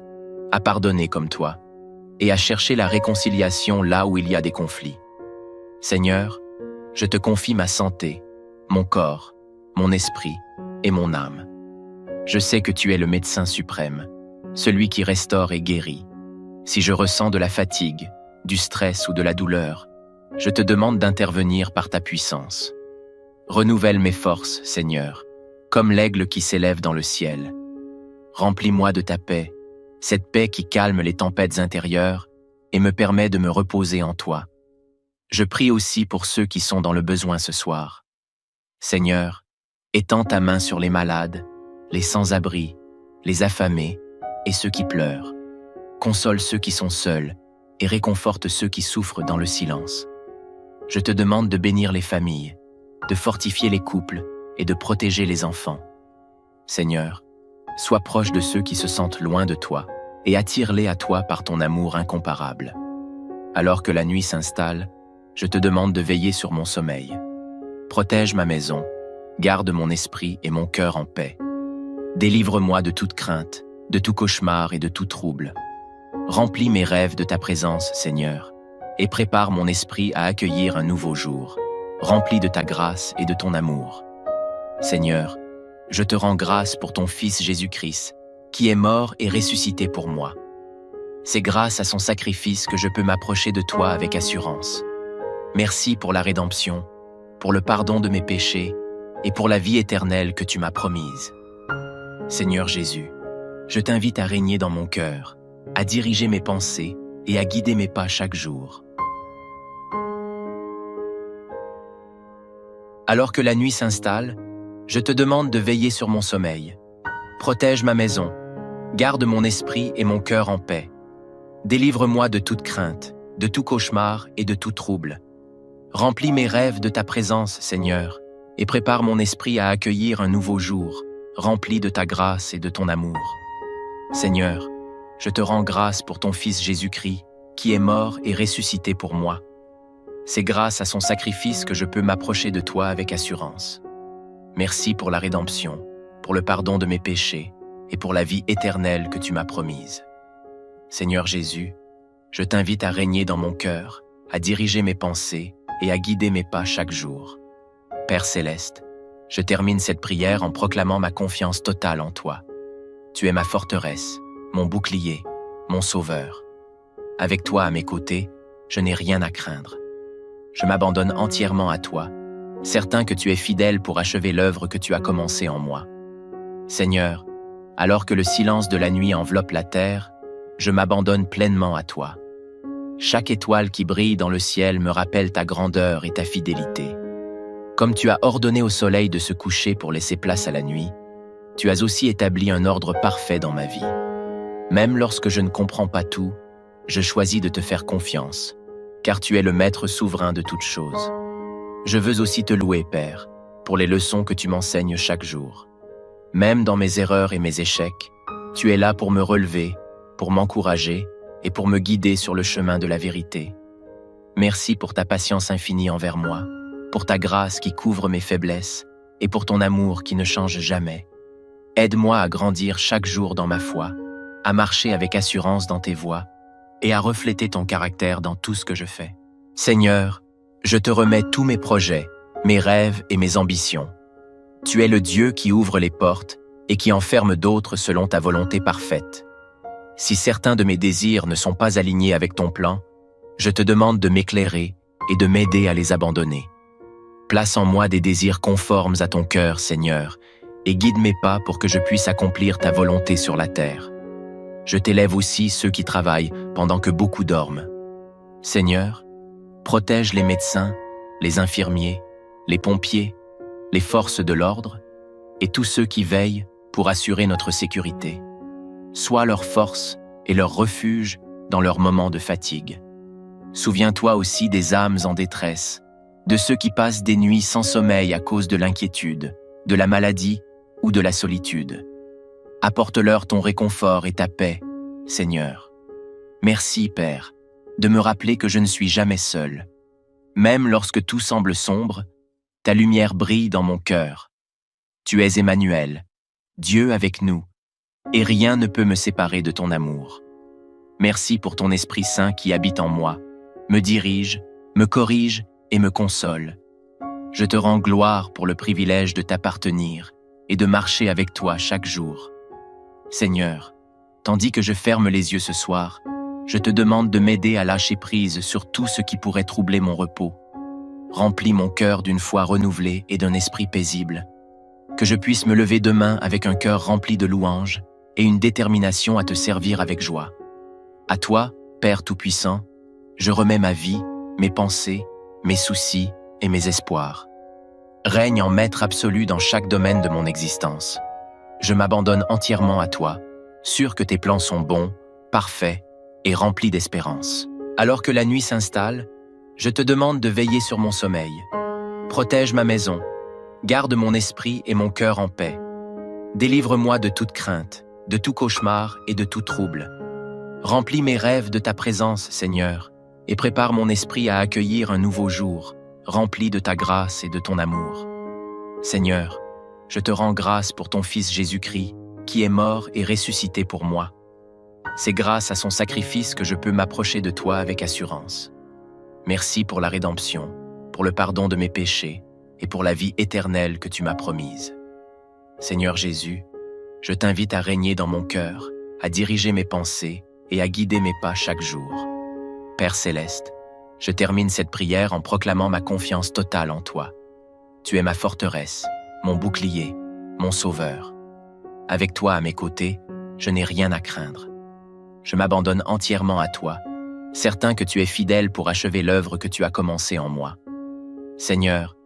à pardonner comme toi, et à chercher la réconciliation là où il y a des conflits. Seigneur, je te confie ma santé, mon corps, mon esprit et mon âme. Je sais que tu es le médecin suprême, celui qui restaure et guérit. Si je ressens de la fatigue, du stress ou de la douleur, je te demande d'intervenir par ta puissance. Renouvelle mes forces, Seigneur, comme l'aigle qui s'élève dans le ciel. Remplis-moi de ta paix, cette paix qui calme les tempêtes intérieures et me permet de me reposer en toi. Je prie aussi pour ceux qui sont dans le besoin ce soir. Seigneur, étends ta main sur les malades, les sans-abri, les affamés et ceux qui pleurent. Console ceux qui sont seuls et réconforte ceux qui souffrent dans le silence. Je te demande de bénir les familles, de fortifier les couples et de protéger les enfants. Seigneur, sois proche de ceux qui se sentent loin de toi et attire-les à toi par ton amour incomparable. Alors que la nuit s'installe, je te demande de veiller sur mon sommeil. Protège ma maison, garde mon esprit et mon cœur en paix. Délivre-moi de toute crainte, de tout cauchemar et de tout trouble. Remplis mes rêves de ta présence, Seigneur, et prépare mon esprit à accueillir un nouveau jour, rempli de ta grâce et de ton amour. Seigneur, je te rends grâce pour ton Fils Jésus-Christ, qui est mort et ressuscité pour moi. C'est grâce à son sacrifice que je peux m'approcher de toi avec assurance. Merci pour la rédemption, pour le pardon de mes péchés et pour la vie éternelle que tu m'as promise. Seigneur Jésus, je t'invite à régner dans mon cœur, à diriger mes pensées et à guider mes pas chaque jour. Alors que la nuit s'installe, je te demande de veiller sur mon sommeil. Protège ma maison, garde mon esprit et mon cœur en paix. Délivre-moi de toute crainte, de tout cauchemar et de tout trouble. Remplis mes rêves de ta présence, Seigneur, et prépare mon esprit à accueillir un nouveau jour, rempli de ta grâce et de ton amour. Seigneur, je te rends grâce pour ton Fils Jésus-Christ, qui est mort et ressuscité pour moi. C'est grâce à son sacrifice que je peux m'approcher de toi avec assurance. Merci pour la rédemption, pour le pardon de mes péchés et pour la vie éternelle que tu m'as promise. Seigneur Jésus, je t'invite à régner dans mon cœur, à diriger mes pensées et à guider mes pas chaque jour. Père céleste, je termine cette prière en proclamant ma confiance totale en toi. Tu es ma forteresse, mon bouclier, mon sauveur. Avec toi à mes côtés, je n'ai rien à craindre. Je m'abandonne entièrement à toi, certain que tu es fidèle pour achever l'œuvre que tu as commencée en moi. Seigneur, alors que le silence de la nuit enveloppe la terre, je m'abandonne pleinement à toi. Chaque étoile qui brille dans le ciel me rappelle ta grandeur et ta fidélité. Comme tu as ordonné au soleil de se coucher pour laisser place à la nuit, tu as aussi établi un ordre parfait dans ma vie. Même lorsque je ne comprends pas tout, je choisis de te faire confiance, car tu es le maître souverain de toutes choses. Je veux aussi te louer, Père, pour les leçons que tu m'enseignes chaque jour. Même dans mes erreurs et mes échecs, tu es là pour me relever, pour m'encourager et pour me guider sur le chemin de la vérité. Merci pour ta patience infinie envers moi, pour ta grâce qui couvre mes faiblesses et pour ton amour qui ne change jamais. Aide-moi à grandir chaque jour dans ma foi, à marcher avec assurance dans tes voies et à refléter ton caractère dans tout ce que je fais. Seigneur, je te remets tous mes projets, mes rêves et mes ambitions. Tu es le Dieu qui ouvre les portes et qui en ferme d'autres selon ta volonté parfaite. Si certains de mes désirs ne sont pas alignés avec ton plan, je te demande de m'éclairer et de m'aider à les abandonner. Place en moi des désirs conformes à ton cœur, Seigneur, et guide mes pas pour que je puisse accomplir ta volonté sur la terre. Je t'élève aussi ceux qui travaillent pendant que beaucoup dorment. Seigneur, protège les médecins, les infirmiers, les pompiers, les forces de l'ordre et tous ceux qui veillent pour assurer notre sécurité. Sois leur force et leur refuge dans leurs moments de fatigue. Souviens-toi aussi des âmes en détresse, de ceux qui passent des nuits sans sommeil à cause de l'inquiétude, de la maladie ou de la solitude. Apporte-leur ton réconfort et ta paix, Seigneur. Merci, Père, de me rappeler que je ne suis jamais seul. Même lorsque tout semble sombre, ta lumière brille dans mon cœur. Tu es Emmanuel, Dieu avec nous, et rien ne peut me séparer de ton amour. Merci pour ton Esprit Saint qui habite en moi, me dirige, me corrige et me console. Je te rends gloire pour le privilège de t'appartenir et de marcher avec toi chaque jour. Seigneur, tandis que je ferme les yeux ce soir, je te demande de m'aider à lâcher prise sur tout ce qui pourrait troubler mon repos. Remplis mon cœur d'une foi renouvelée et d'un esprit paisible. Que je puisse me lever demain avec un cœur rempli de louanges et une détermination à te servir avec joie. À toi, Père Tout-Puissant, je remets ma vie, mes pensées, mes soucis et mes espoirs. Règne en maître absolu dans chaque domaine de mon existence. Je m'abandonne entièrement à toi, sûr que tes plans sont bons, parfaits et remplis d'espérance. Alors que la nuit s'installe, je te demande de veiller sur mon sommeil. Protège ma maison, garde mon esprit et mon cœur en paix. Délivre-moi de toute crainte, de tout cauchemar et de tout trouble. Remplis mes rêves de ta présence, Seigneur, et prépare mon esprit à accueillir un nouveau jour, rempli de ta grâce et de ton amour. Seigneur, je te rends grâce pour ton Fils Jésus-Christ, qui est mort et ressuscité pour moi. C'est grâce à son sacrifice que je peux m'approcher de toi avec assurance. Merci pour la rédemption, pour le pardon de mes péchés et pour la vie éternelle que tu m'as promise. Seigneur Jésus, je t'invite à régner dans mon cœur, à diriger mes pensées et à guider mes pas chaque jour. Père Céleste, je termine cette prière en proclamant ma confiance totale en toi. Tu es ma forteresse, mon bouclier, mon sauveur. Avec toi à mes côtés, je n'ai rien à craindre. Je m'abandonne entièrement à toi, certain que tu es fidèle pour achever l'œuvre que tu as commencée en moi. Seigneur,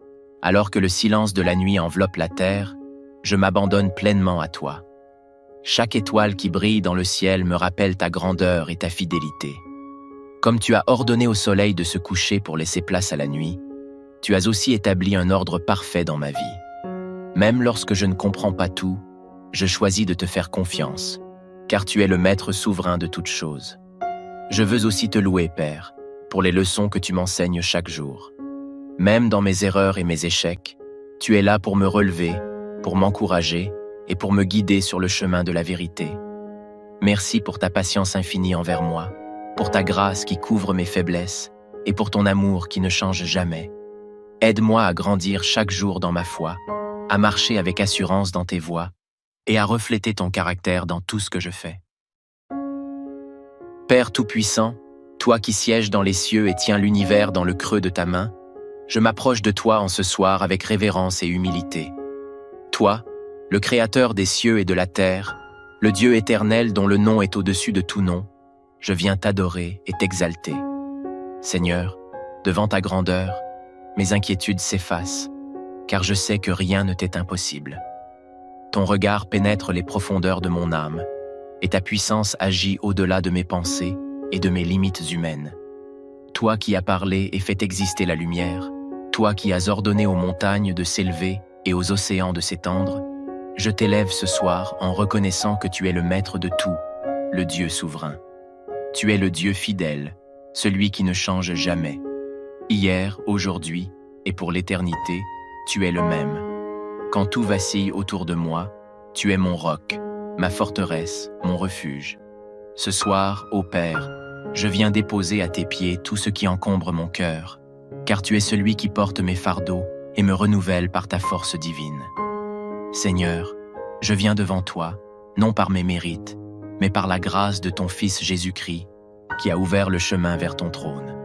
alors que le silence de la nuit enveloppe la terre, je m'abandonne pleinement à toi. Chaque étoile qui brille dans le ciel me rappelle ta grandeur et ta fidélité. Comme tu as ordonné au soleil de se coucher pour laisser place à la nuit, tu as aussi établi un ordre parfait dans ma vie. Même lorsque je ne comprends pas tout, je choisis de te faire confiance, car tu es le maître souverain de toutes choses. Je veux aussi te louer, Père, pour les leçons que tu m'enseignes chaque jour. Même dans mes erreurs et mes échecs, tu es là pour me relever, pour m'encourager et pour me guider sur le chemin de la vérité. Merci pour ta patience infinie envers moi, pour ta grâce qui couvre mes faiblesses et pour ton amour qui ne change jamais. Aide-moi à grandir chaque jour dans ma foi, à marcher avec assurance dans tes voies et à refléter ton caractère dans tout ce que je fais. Père Tout-Puissant, toi qui sièges dans les cieux et tiens l'univers dans le creux de ta main, je m'approche de toi en ce soir avec révérence et humilité. Toi, le Créateur des cieux et de la terre, le Dieu éternel dont le nom est au-dessus de tout nom, je viens t'adorer et t'exalter. Seigneur, devant ta grandeur, mes inquiétudes s'effacent, car je sais que rien ne t'est impossible. Ton regard pénètre les profondeurs de mon âme, et ta puissance agit au-delà de mes pensées et de mes limites humaines. Toi qui as parlé et fait exister la lumière, toi qui as ordonné aux montagnes de s'élever et aux océans de s'étendre, je t'élève ce soir en reconnaissant que tu es le maître de tout, le Dieu souverain. Tu es le Dieu fidèle, celui qui ne change jamais. Hier, aujourd'hui et pour l'éternité, tu es le même. Quand tout vacille autour de moi, tu es mon roc, ma forteresse, mon refuge. Ce soir, ô Père, je viens déposer à tes pieds tout ce qui encombre mon cœur, car tu es celui qui porte mes fardeaux et me renouvelle par ta force divine. Seigneur, je viens devant toi, non par mes mérites, mais par la grâce de ton Fils Jésus-Christ, qui a ouvert le chemin vers ton trône.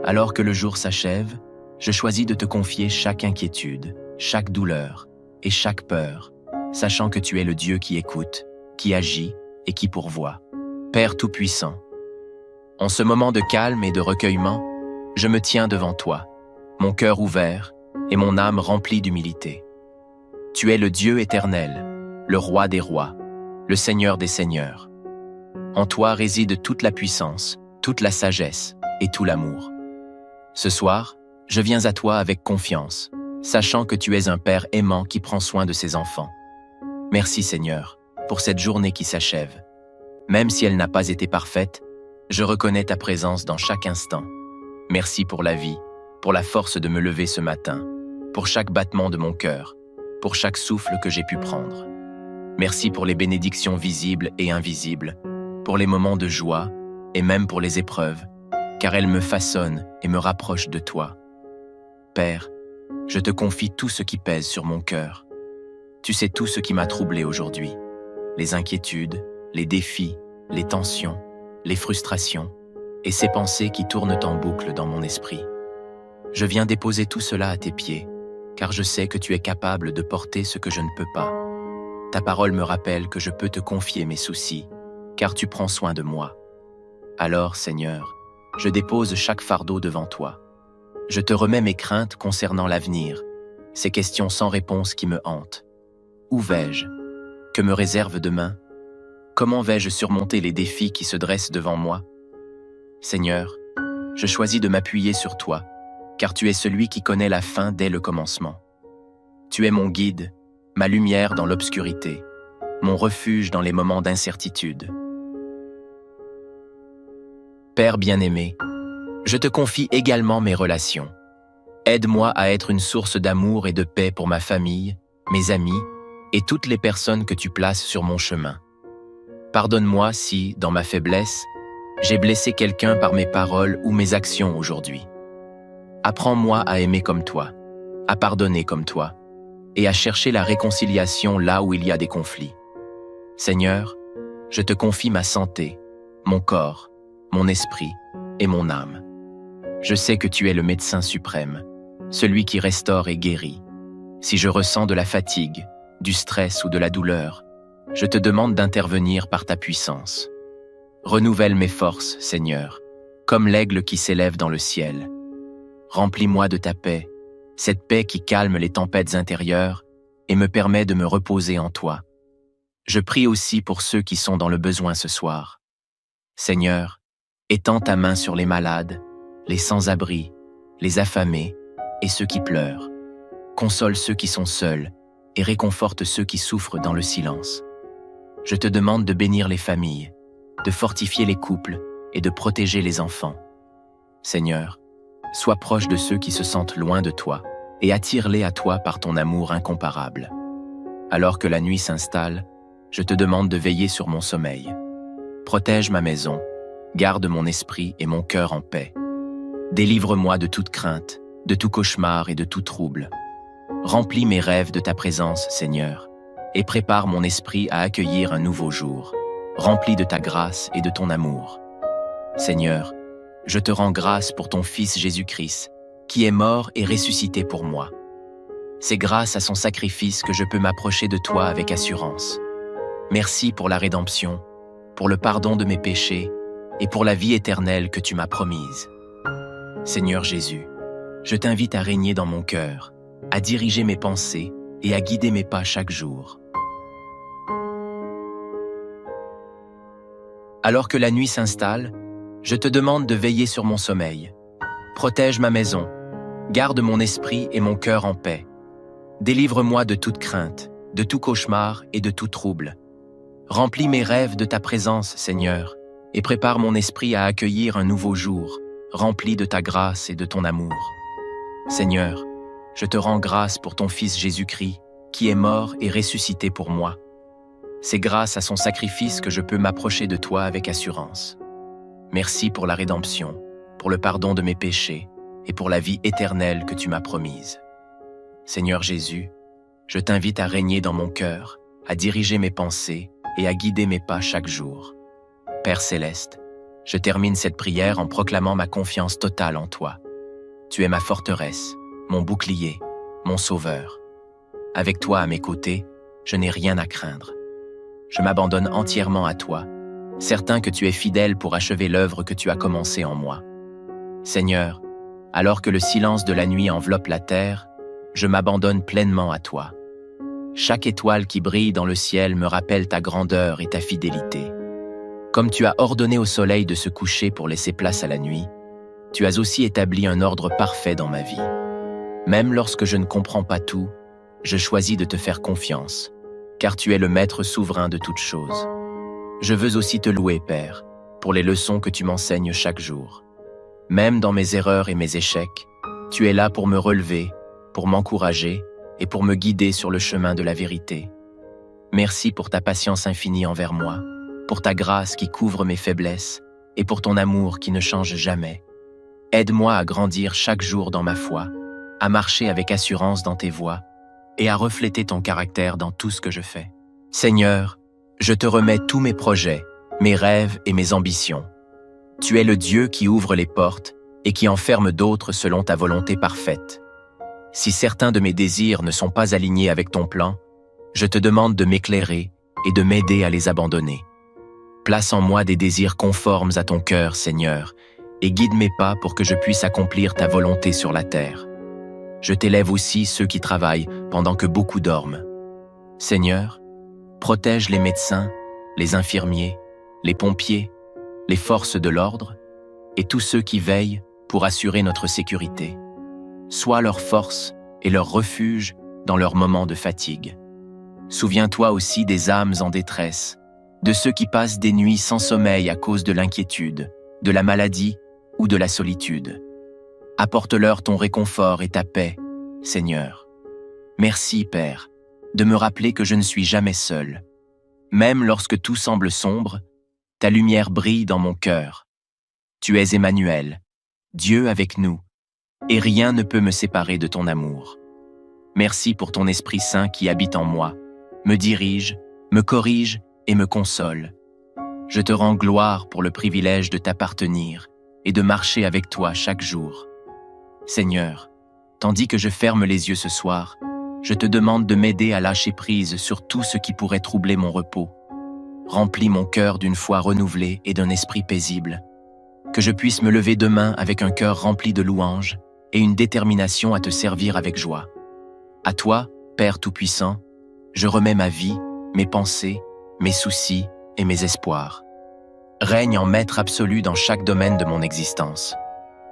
Alors que le jour s'achève, je choisis de te confier chaque inquiétude, chaque douleur et chaque peur, sachant que tu es le Dieu qui écoute, qui agit et qui pourvoit. Père Tout-Puissant, en ce moment de calme et de recueillement, je me tiens devant toi, mon cœur ouvert et mon âme remplie d'humilité. Tu es le Dieu éternel, le Roi des rois, le Seigneur des seigneurs. En toi réside toute la puissance, toute la sagesse et tout l'amour. Ce soir, je viens à toi avec confiance, sachant que tu es un Père aimant qui prend soin de ses enfants. Merci Seigneur, pour cette journée qui s'achève. Même si elle n'a pas été parfaite, je reconnais ta présence dans chaque instant. Merci pour la vie, pour la force de me lever ce matin, pour chaque battement de mon cœur, pour chaque souffle que j'ai pu prendre. Merci pour les bénédictions visibles et invisibles, pour les moments de joie et même pour les épreuves, car elles me façonnent et me rapprochent de toi. Père, je te confie tout ce qui pèse sur mon cœur. Tu sais tout ce qui m'a troublé aujourd'hui, les inquiétudes, les défis, les tensions, les frustrations et ces pensées qui tournent en boucle dans mon esprit. Je viens déposer tout cela à tes pieds, car je sais que tu es capable de porter ce que je ne peux pas. Ta parole me rappelle que je peux te confier mes soucis, car tu prends soin de moi. Alors, Seigneur, je dépose chaque fardeau devant toi. Je te remets mes craintes concernant l'avenir, ces questions sans réponse qui me hantent. Où vais-je? Que me réserve demain? Comment vais-je surmonter les défis qui se dressent devant moi? Seigneur, je choisis de m'appuyer sur toi, car tu es celui qui connaît la fin dès le commencement. Tu es mon guide, ma lumière dans l'obscurité, mon refuge dans les moments d'incertitude. Père bien-aimé, je te confie également mes relations. Aide-moi à être une source d'amour et de paix pour ma famille, mes amis et toutes les personnes que tu places sur mon chemin. Pardonne-moi si, dans ma faiblesse, j'ai blessé quelqu'un par mes paroles ou mes actions aujourd'hui. Apprends-moi à aimer comme toi, à pardonner comme toi, et à chercher la réconciliation là où il y a des conflits. Seigneur, je te confie ma santé, mon corps, mon esprit et mon âme. Je sais que tu es le médecin suprême, celui qui restaure et guérit. Si je ressens de la fatigue, du stress ou de la douleur, je te demande d'intervenir par ta puissance. Renouvelle mes forces, Seigneur, comme l'aigle qui s'élève dans le ciel. Remplis-moi de ta paix, cette paix qui calme les tempêtes intérieures et me permet de me reposer en toi. Je prie aussi pour ceux qui sont dans le besoin ce soir. Seigneur, étends ta main sur les malades, les sans-abri, les affamés et ceux qui pleurent. Console ceux qui sont seuls et réconforte ceux qui souffrent dans le silence. Je te demande de bénir les familles, de fortifier les couples et de protéger les enfants. Seigneur, sois proche de ceux qui se sentent loin de toi et attire-les à toi par ton amour incomparable. Alors que la nuit s'installe, je te demande de veiller sur mon sommeil. Protège ma maison, garde mon esprit et mon cœur en paix. Délivre-moi de toute crainte, de tout cauchemar et de tout trouble. Remplis mes rêves de ta présence, Seigneur, et prépare mon esprit à accueillir un nouveau jour, rempli de ta grâce et de ton amour. Seigneur, je te rends grâce pour ton Fils Jésus-Christ, qui est mort et ressuscité pour moi. C'est grâce à son sacrifice que je peux m'approcher de toi avec assurance. Merci pour la rédemption, pour le pardon de mes péchés et pour la vie éternelle que tu m'as promise. Seigneur Jésus, je t'invite à régner dans mon cœur, à diriger mes pensées et à guider mes pas chaque jour. Alors que la nuit s'installe, je te demande de veiller sur mon sommeil. Protège ma maison, garde mon esprit et mon cœur en paix. Délivre-moi de toute crainte, de tout cauchemar et de tout trouble. Remplis mes rêves de ta présence, Seigneur, et prépare mon esprit à accueillir un nouveau jour, rempli de ta grâce et de ton amour. Seigneur, je te rends grâce pour ton Fils Jésus-Christ, qui est mort et ressuscité pour moi. C'est grâce à son sacrifice que je peux m'approcher de toi avec assurance. Merci pour la rédemption, pour le pardon de mes péchés et pour la vie éternelle que tu m'as promise. Seigneur Jésus, je t'invite à régner dans mon cœur, à diriger mes pensées et à guider mes pas chaque jour. Père céleste, je termine cette prière en proclamant ma confiance totale en toi. Tu es ma forteresse, mon bouclier, mon sauveur. Avec toi à mes côtés, je n'ai rien à craindre. Je m'abandonne entièrement à toi, certain que tu es fidèle pour achever l'œuvre que tu as commencée en moi. Seigneur, alors que le silence de la nuit enveloppe la terre, je m'abandonne pleinement à toi. Chaque étoile qui brille dans le ciel me rappelle ta grandeur et ta fidélité. Comme tu as ordonné au soleil de se coucher pour laisser place à la nuit, tu as aussi établi un ordre parfait dans ma vie. Même lorsque je ne comprends pas tout, je choisis de te faire confiance, car tu es le maître souverain de toutes choses. Je veux aussi te louer, Père, pour les leçons que tu m'enseignes chaque jour. Même dans mes erreurs et mes échecs, tu es là pour me relever, pour m'encourager et pour me guider sur le chemin de la vérité. Merci pour ta patience infinie envers moi, pour ta grâce qui couvre mes faiblesses et pour ton amour qui ne change jamais. Aide-moi à grandir chaque jour dans ma foi, à marcher avec assurance dans tes voies et à refléter ton caractère dans tout ce que je fais. Seigneur, je te remets tous mes projets, mes rêves et mes ambitions. Tu es le Dieu qui ouvre les portes et qui en ferme d'autres selon ta volonté parfaite. Si certains de mes désirs ne sont pas alignés avec ton plan, je te demande de m'éclairer et de m'aider à les abandonner. Place en moi des désirs conformes à ton cœur, Seigneur, et guide mes pas pour que je puisse accomplir ta volonté sur la terre. Je t'élève aussi ceux qui travaillent pendant que beaucoup dorment. Seigneur, protège les médecins, les infirmiers, les pompiers, les forces de l'ordre et tous ceux qui veillent pour assurer notre sécurité. Sois leur force et leur refuge dans leurs moments de fatigue. Souviens-toi aussi des âmes en détresse, de ceux qui passent des nuits sans sommeil à cause de l'inquiétude, de la maladie ou de la solitude. Apporte-leur ton réconfort et ta paix, Seigneur. Merci, Père, de me rappeler que je ne suis jamais seul. Même lorsque tout semble sombre, ta lumière brille dans mon cœur. Tu es Emmanuel, Dieu avec nous, et rien ne peut me séparer de ton amour. Merci pour ton Esprit Saint qui habite en moi, me dirige, me corrige et me console. Je te rends gloire pour le privilège de t'appartenir et de marcher avec toi chaque jour. Seigneur, tandis que je ferme les yeux ce soir, je te demande de m'aider à lâcher prise sur tout ce qui pourrait troubler mon repos. Remplis mon cœur d'une foi renouvelée et d'un esprit paisible. Que je puisse me lever demain avec un cœur rempli de louanges et une détermination à te servir avec joie. À toi, Père Tout-Puissant, je remets ma vie, mes pensées, mes soucis et mes espoirs. Règne en maître absolu dans chaque domaine de mon existence.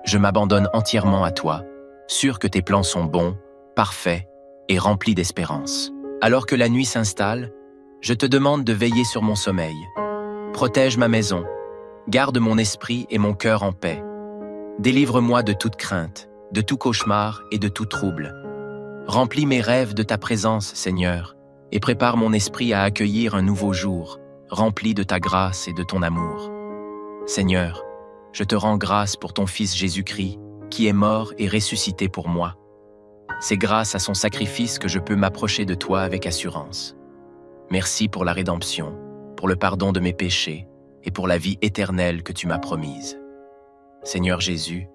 Je m'abandonne entièrement à toi, sûr que tes plans sont bons, parfaits et remplis d'espérance. Alors que la nuit s'installe, je te demande de veiller sur mon sommeil. Protège ma maison, garde mon esprit et mon cœur en paix. Délivre-moi de toute crainte, de tout cauchemar et de tout trouble. Remplis mes rêves de ta présence, Seigneur, et prépare mon esprit à accueillir un nouveau jour, rempli de ta grâce et de ton amour. Seigneur, je te rends grâce pour ton Fils Jésus-Christ, qui est mort et ressuscité pour moi. C'est grâce à son sacrifice que je peux m'approcher de toi avec assurance. Merci pour la rédemption, pour le pardon de mes péchés et pour la vie éternelle que tu m'as promise. Seigneur Jésus,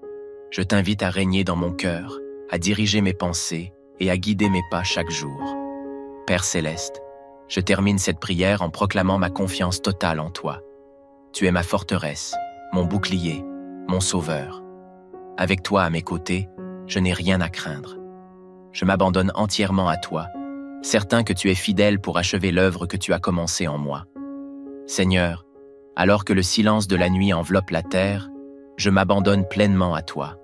je t'invite à régner dans mon cœur, à diriger mes pensées et à guider mes pas chaque jour. Père céleste, je termine cette prière en proclamant ma confiance totale en toi. Tu es ma forteresse, mon bouclier, mon sauveur. Avec toi à mes côtés, je n'ai rien à craindre. je m'abandonne entièrement à toi, certain que tu es fidèle pour achever l'œuvre que tu as commencée en moi. Seigneur, alors que le silence de la nuit enveloppe la terre, je m'abandonne pleinement à toi.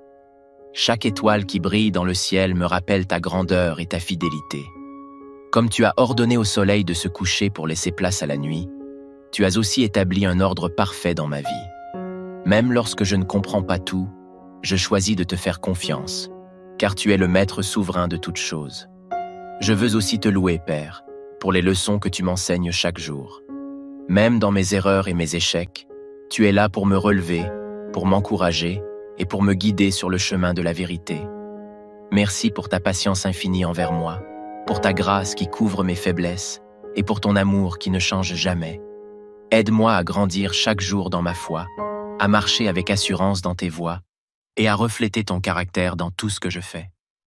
Chaque étoile qui brille dans le ciel me rappelle ta grandeur et ta fidélité. Comme tu as ordonné au soleil de se coucher pour laisser place à la nuit, tu as aussi établi un ordre parfait dans ma vie. Même lorsque je ne comprends pas tout, je choisis de te faire confiance, car tu es le maître souverain de toutes choses. Je veux aussi te louer, Père, pour les leçons que tu m'enseignes chaque jour. Même dans mes erreurs et mes échecs, tu es là pour me relever, pour m'encourager et pour me guider sur le chemin de la vérité. Merci pour ta patience infinie envers moi, pour ta grâce qui couvre mes faiblesses et pour ton amour qui ne change jamais. Aide-moi à grandir chaque jour dans ma foi, à marcher avec assurance dans tes voies et à refléter ton caractère dans tout ce que je fais.